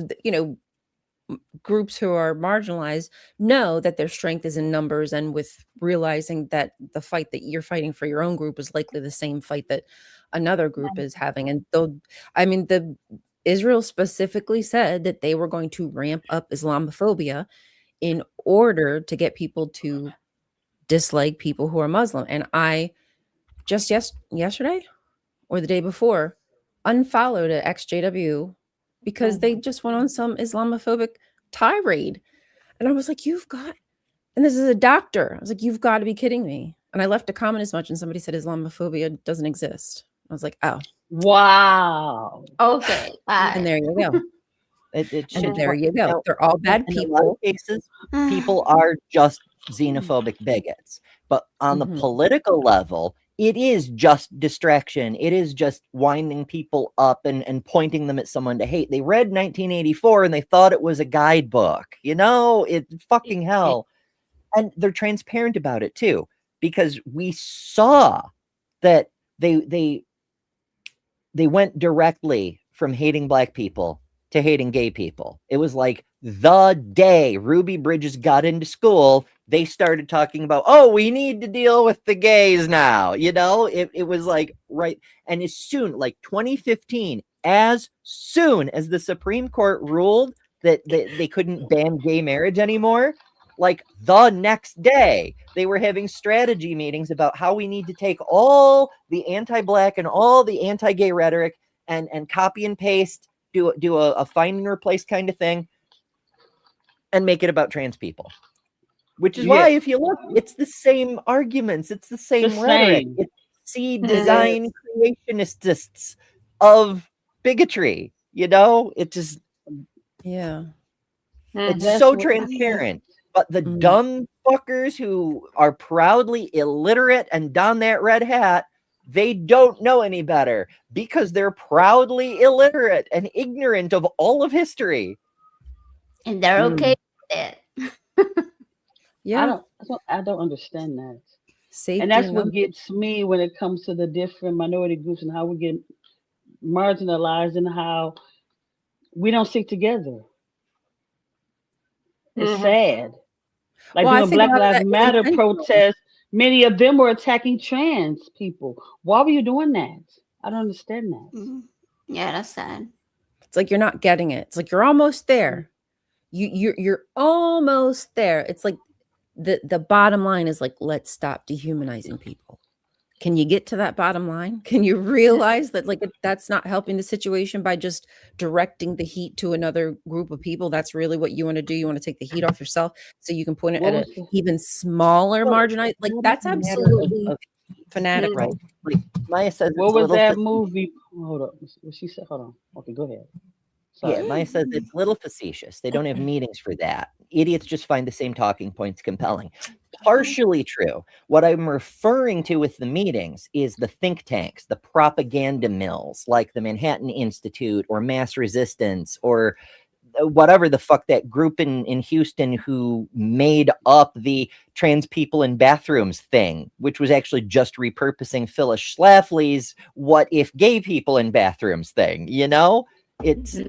groups who are marginalized know that their strength is in numbers, and with realizing that the fight that you're fighting for your own group is likely the same fight that another group is having. And though, I mean, the Israel specifically said that they were going to ramp up Islamophobia in order to get people to dislike people who are Muslim. And I just yesterday or the day before unfollowed at XJW because they just went on some Islamophobic tirade. And I was like, and this is a doctor. I was like, you've got to be kidding me. And I left a comment as much, and somebody said Islamophobia doesn't exist. I was like, oh. Wow. Okay. And there you go. It should, And there you go. you know, They're all bad in a lot people. of cases, people are just xenophobic bigots. But on the political level, it is just distraction. It is just winding people up and pointing them at someone to hate. They read 1984 and they thought it was a guidebook. You know, it's fucking hell. And they're transparent about it too, because we saw that they went directly from hating Black people to hating gay people. It was like the day Ruby Bridges got into school, they started talking about, oh, we need to deal with the gays now. You know, it was like, right. And as soon, like 2015, as soon as the Supreme Court ruled that they couldn't ban gay marriage anymore, like the next day, they were having strategy meetings about how we need to take all the anti-Black and all the anti-gay rhetoric and copy and paste, do a find and replace kind of thing, and make it about trans people. Which is why, if you look, it's the same arguments, it's the same rhetoric. It's seed design creationists of bigotry. You know, it just it's so transparent. But the dumb fuckers who are proudly illiterate and don that red hat, they don't know any better because they're proudly illiterate and ignorant of all of history. And they're okay with it. I don't understand that. Safety, and that's what gets me when it comes to the different minority groups and how we get marginalized and how we don't stick together. It's sad. Like during Black Lives Matter protests, many of them were attacking trans people. Why were you doing that? I don't understand that. Yeah, that's sad. It's like you're not getting it. It's like you're almost there. You're almost there. It's like the bottom line is like, let's stop dehumanizing people. Can you get to that bottom line? Can you realize that like that's not helping the situation by just directing the heat to another group of people? That's really what you want to do. You want to take the heat off yourself so you can point it at an even smaller marginalized. Like that's absolutely fanatical. Right. Like Maya says, what was that movie? Hold up. What she said? Hold on. Okay, go ahead. Sorry. Yeah, Maya says it's a little facetious. They don't have meetings for that. Idiots just find the same talking points compelling. Partially true. What I'm referring to with the meetings is the think tanks, the propaganda mills, like the Manhattan Institute or Mass Resistance or whatever the fuck that group in Houston who made up the trans people in bathrooms thing, which was actually just repurposing Phyllis Schlafly's what if gay people in bathrooms thing, you know? It's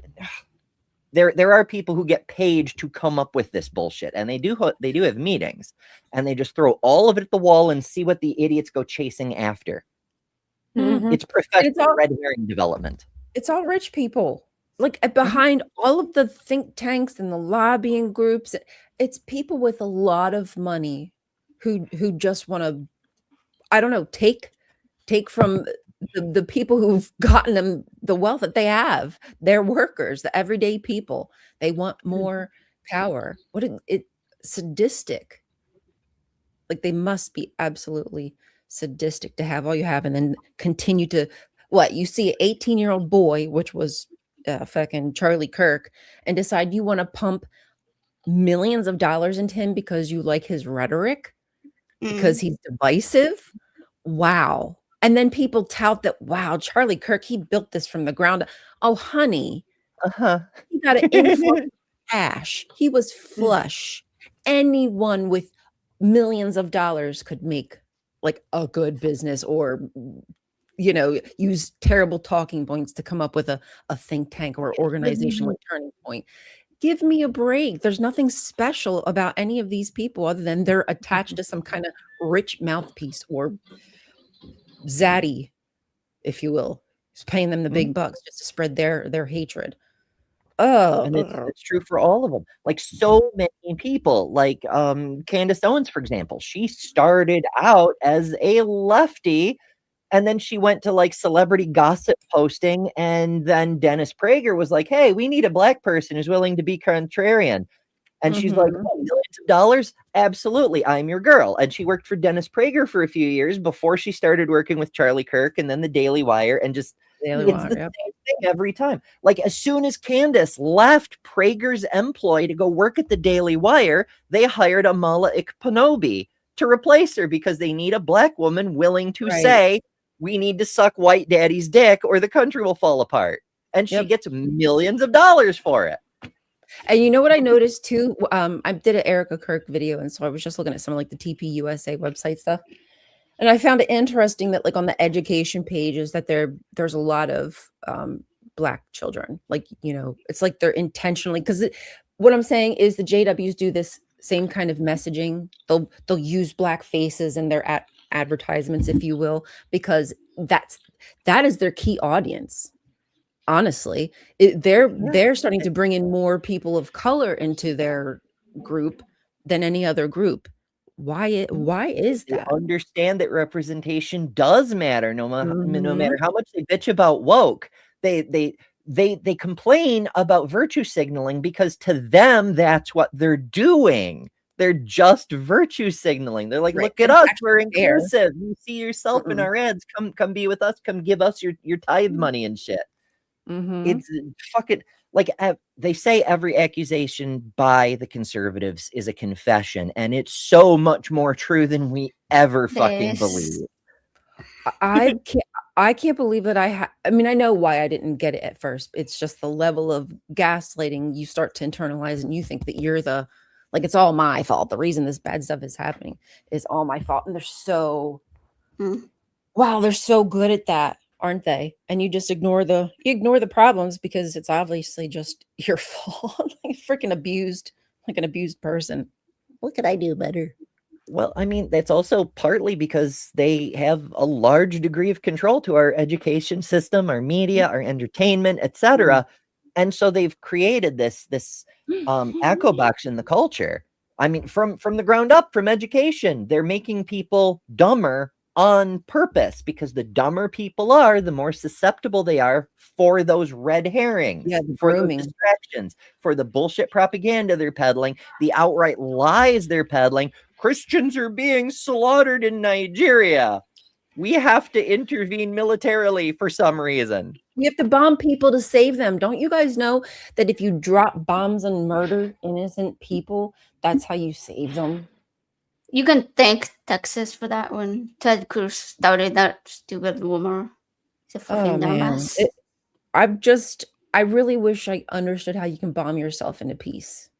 there are people who get paid to come up with this bullshit, and they do have meetings, and they just throw all of it at the wall and see what the idiots go chasing after. It's professional red herring development. It's all rich people. Like behind all of the think tanks and the lobbying groups, it's people with a lot of money who just want to, I don't know, take from the people who've gotten them the wealth that they have. They're workers, the everyday people. They want more power. It sadistic. Like they must be absolutely sadistic to have all you have and then continue to you see an 18-year-old boy, which was fucking Charlie Kirk, and decide you want to pump millions of dollars into him because you like his rhetoric, because he's divisive. Wow. And then people tout that, wow, Charlie Kirk, he built this from the ground up. Oh, honey. He got an influx of cash. He was flush. Anyone with millions of dollars could make like a good business or, you know, use terrible talking points to come up with a think tank or organization like Turning Point. give me a break. There's nothing special about any of these people other than they're attached to some kind of rich mouthpiece or zaddy, if you will. It's paying them the big bucks just to spread their hatred. Oh, And it's true for all of them. Like so many people, like Candace Owens, for example, she started out as a lefty, and then she went to like celebrity gossip posting, and then Dennis Prager was like, "Hey, we need a black person who's willing to be contrarian." And she's like, "Oh, millions of dollars? Absolutely, I'm your girl." And she worked for Dennis Prager for a few years before she started working with Charlie Kirk and then the Daily Wire, and just Daily it's Wire, the yep. same thing every time. Like as soon as Candace left Prager's employ to go work at the Daily Wire, they hired Amala Ikpanobi to replace her because they need a black woman willing to Right. say, "We need to suck white daddy's dick or the country will fall apart." And she Yep. gets millions of dollars for it. And you know what I noticed too? I did an Erica Kirk video, and so I was just looking at some of like the TP USA website stuff. And I found it interesting that like on the education pages that there's a lot of black children. Like, you know, it's like they're intentionally, because what I'm saying is the JWs do this same kind of messaging. They'll use black faces in their advertisements, if you will, because that is their key audience. Honestly, they're starting to bring in more people of color into their group than any other group. Why is They that? understand that representation does matter, no matter how much they bitch about woke. They complain about virtue signaling because to them that's what they're doing. They're just virtue signaling. They're like, Right. "Look at It's us, actually we're fair. inclusive. You see yourself in our ads. Come be with us. Come give us your tithe money and shit." It's fucking like they say every accusation by the conservatives is a confession, and it's so much more true than we ever fucking Yes. believe. I can't believe that I mean, I know why I didn't get it at first. It's just the level of gaslighting you start to internalize, and you think that you're like, it's all my fault. The reason this bad stuff is happening is all my fault. And they're so wow, they're so good at that, aren't they? And you just ignore the problems because it's obviously just your fault. Like freaking abused, like an abused person. What could I do better? Well, I mean, that's also partly because they have a large degree of control to our education system, our media, our entertainment, etc. And so they've created this echo box in the culture. I mean, from the ground up, from education, they're making people dumber on purpose, because the dumber people are, the more susceptible they are for those red herrings, The for those grooming. distractions, for the bullshit propaganda they're peddling, the outright lies they're peddling. Christians are being slaughtered in Nigeria. We have to intervene militarily for some reason. We have to bomb people to save them. Don't you guys know that if you drop bombs and murder innocent people, that's how you save them? You can thank Texas for that one. Ted Cruz started that stupid rumor. It's a fucking dumbass. I really wish I understood how you can bomb yourself into peace.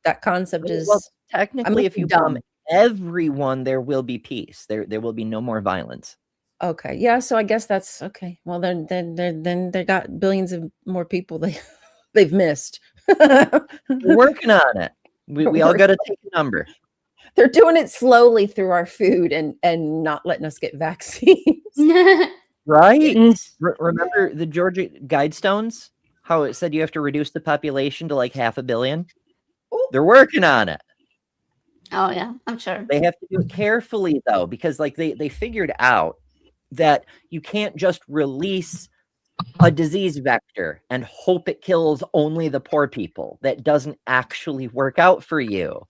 That concept is technically, if you bomb everyone, there will be peace. There will be no more violence. Okay. Yeah. So I guess that's okay. Well, then they got billions of more people they've missed. We're working on it. We all got to take a number. They're doing it slowly through our food and not letting us get vaccines. Right? Remember the Georgia Guidestones? How it said you have to reduce the population to like 500 million? They're working on it. Oh yeah, I'm sure. They have to do it carefully though, because like they figured out that you can't just release a disease vector and hope it kills only the poor people. That doesn't actually work out for you,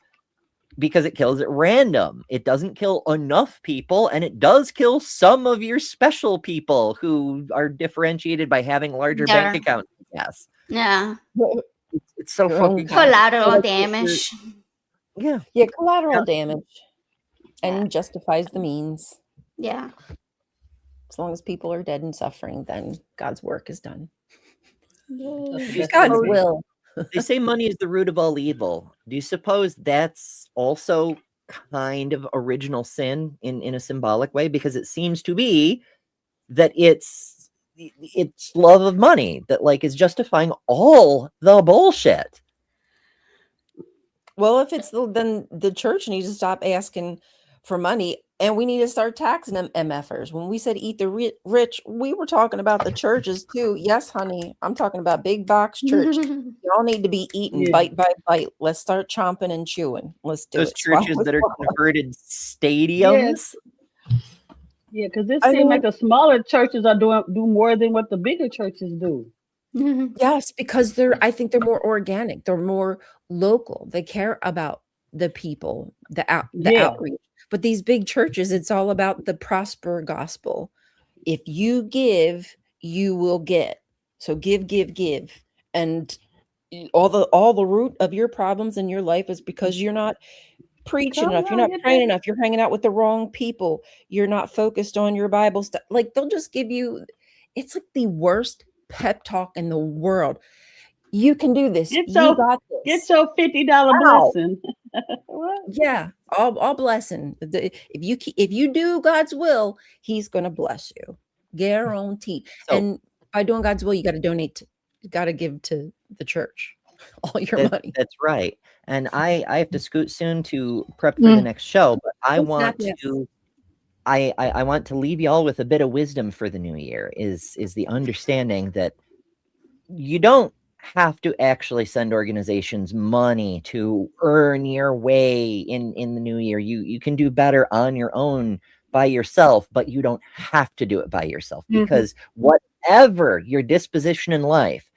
because it kills at random. It doesn't kill enough people, and it does kill some of your special people who are differentiated by having larger bank accounts. Yes. Yeah. It's so fucking collateral damage. Yeah, collateral damage, and justifies the means. Yeah. As long as people are dead and suffering, then God's work is done. It's God's will. They say money is the root of all evil. Do you suppose that's also kind of original sin in a symbolic way? Because it seems to be that it's love of money that like is justifying all the bullshit. Well, if it's then the church needs to stop asking for money, and we need to start taxing them MFers. When we said eat the rich, we were talking about the churches too. Yes, honey, I'm talking about big box church. Y'all need to be eating Yeah. bite by bite. Let's start chomping and chewing. Let's do Those it. Swallow churches with that are swallow. converted stadiums. Yeah, because it I seems like mean, the smaller churches are do more than what the bigger churches do. yes, because I think they're more organic. They're more local. They care about the people, the Yeah. outreach. But these big churches, it's all about the prosper gospel. If you give, you will get. So give, give, give. And all the root of your problems in your life is because you're not preaching Come enough, you're on, not get praying that. enough, you're hanging out with the wrong people, you're not focused on your Bible stuff. Like they'll just give you, it's like the worst pep talk in the world. You can do this. Get You your got get this. your $50 Wow. blessing. What? Yeah, all blessing. If you do God's will, He's gonna bless you, guaranteed. So And by doing God's will, you got to donate. You got to give to the church all your money. that's right. And I have to scoot soon to prep for the next show, but I Oh, snap, want yes. to I want to leave y'all with a bit of wisdom for the new year is the understanding that you don't have to actually send organizations money to earn your way in the new year. You can do better on your own by yourself, but you don't have to do it by yourself because whatever your disposition in life,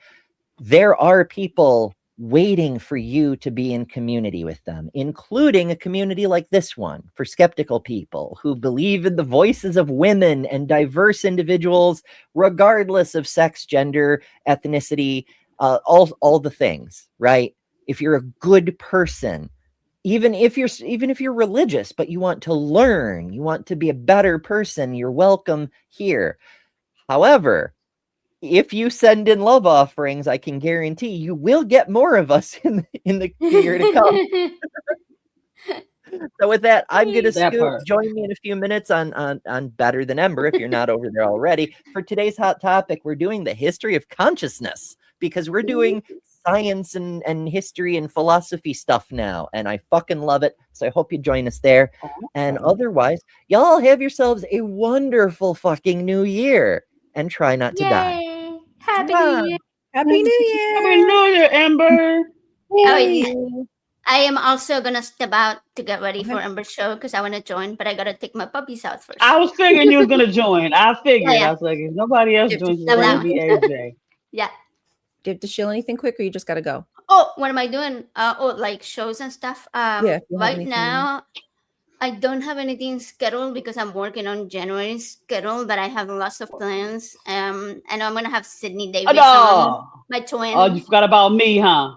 there are people waiting for you to be in community with them, including a community like this one for skeptical people who believe in the voices of women and diverse individuals, regardless of sex, gender, ethnicity, all the things, right? If you're a good person, even if you're religious, but you want to learn, you want to be a better person, you're welcome here. However, if you send in love offerings, I can guarantee you will get more of us in the year to come. So with that, I'm gonna That scoot. part. Join me in a few minutes on Better Than Ember if you're not over there already. For today's hot topic, we're doing the history of consciousness because we're doing science and history and philosophy stuff now, and I fucking love it. So I hope you join us there. And otherwise, y'all have yourselves a wonderful fucking new year and try not to die. Yay! Happy Mwah. New Year! Happy New Happy Year! New Year, Amber. Oh, wait. Yay. I am also gonna step out to get ready for Okay. Amber's show because I want to join, but I gotta take my puppies out first. I was figuring you was gonna join. I figured. Yeah. I was like, if nobody else Give joins, it's to gonna Shill. be AJ. Yeah. Give to Shill anything quick, or you just gotta go. Oh, what am I doing? Like shows and stuff. Yeah, if you have Right anything. now, I don't have anything scheduled because I'm working on January's schedule, but I have lots of plans. I know I'm gonna have Sydney Davis on, Oh, my twin. oh, you forgot about me, huh?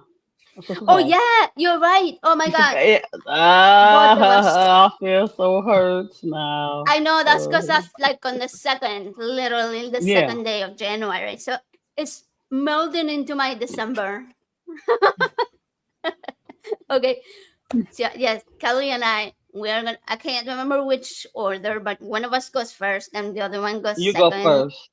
Oh yeah, you're right. Oh my You god. forgot. Both of us. I feel so hurt now. I know that's because that's like on the second, literally the Yeah. second day of January. So it's melding into my December. Okay. So yes, Kelly and we're gonna, I can't remember which order, but one of us goes first and the other one goes You go second. first.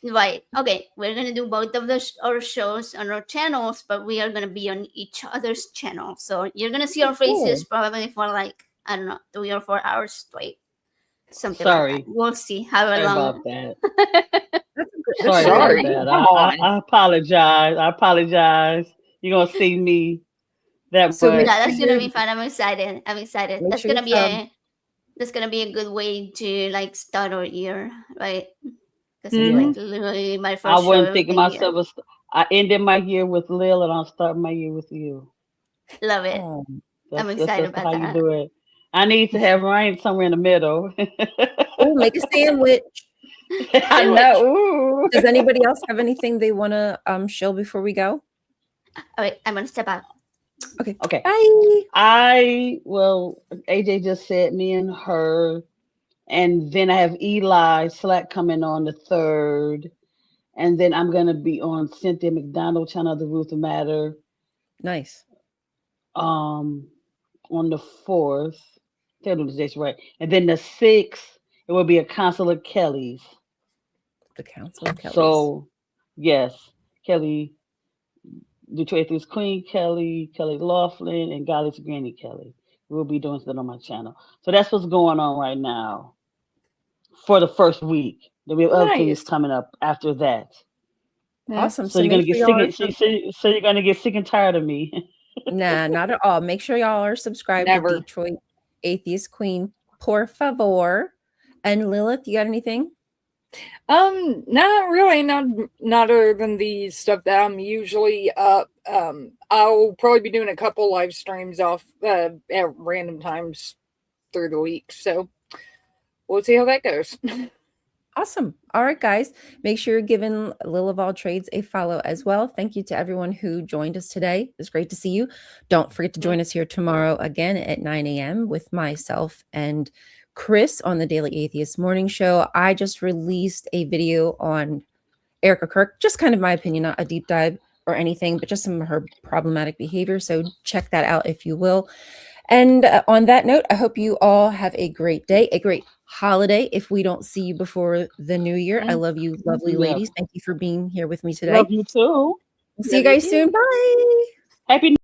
Right. Okay. We're gonna do both of our shows on our channels, but we are gonna be on each other's channel. So you're gonna see our faces probably for like, I don't know, 3 or 4 hours straight. Something like Sorry. that. We'll see how Sorry long. about that. Sorry. Sorry about that. Come on. I apologize. I apologize. You're gonna see me that So much. Yeah, that's gonna sure be fun. I'm excited. Make That's sure gonna you be that's gonna be a good way to like start our year, right? Because it's like literally my first I show wasn't of thinking the year. myself. I ended my year with Lil, and I'll start my year with you. Love it. Oh, I'm That's excited just about how you that. do it. I need to have rain somewhere in the middle. oh, make a sandwich. I know. Ooh. Does anybody else have anything they want to Shill before we go? All right, I'm gonna step out. Okay. Okay. Bye. AJ just said me and her, and then I have Eli Slack coming on the 3rd, and then I'm gonna be on Cynthia McDonald channel, The Ruth Matter, Nice. on the 4th. Tell them the dates right, and then the 6th it will be a Consular Kelly's. The Council of Kellys. So yes, Kelly Detroit Atheist Queen Kelly, Kelly Laughlin, and Godless Granny Kelly. We'll be doing that on my channel. So that's what's going on right now for the first week. There'll be other things Nice. coming up after that. Yeah. Awesome. So you're gonna make get sure y'all sick. So you're gonna get sick and tired of me. Nah, not at all. Make sure y'all are subscribed Never. to Detroit Atheist Queen, por favor. And Lilith, you got anything? Not really, not other than the stuff that I'm usually up. I'll probably be doing a couple live streams off at random times through the week. So we'll see how that goes. Awesome. All right, guys. Make sure you're giving Lil of All Trades a follow as well. Thank you to everyone who joined us today. It was great to see you. Don't forget to join us here tomorrow again at 9 a.m. with myself and Chris on the Daily Atheist Morning Show. I just released a video on Erica Kirk, just kind of my opinion, not a deep dive or anything, but just some of her problematic behavior. So check that out if you will. And on that note, I hope you all have a great day, a great holiday. If we don't see you before the new year, I love you, lovely ladies. Thank you for being here with me today. Love you too. See you guys soon. Bye. Happy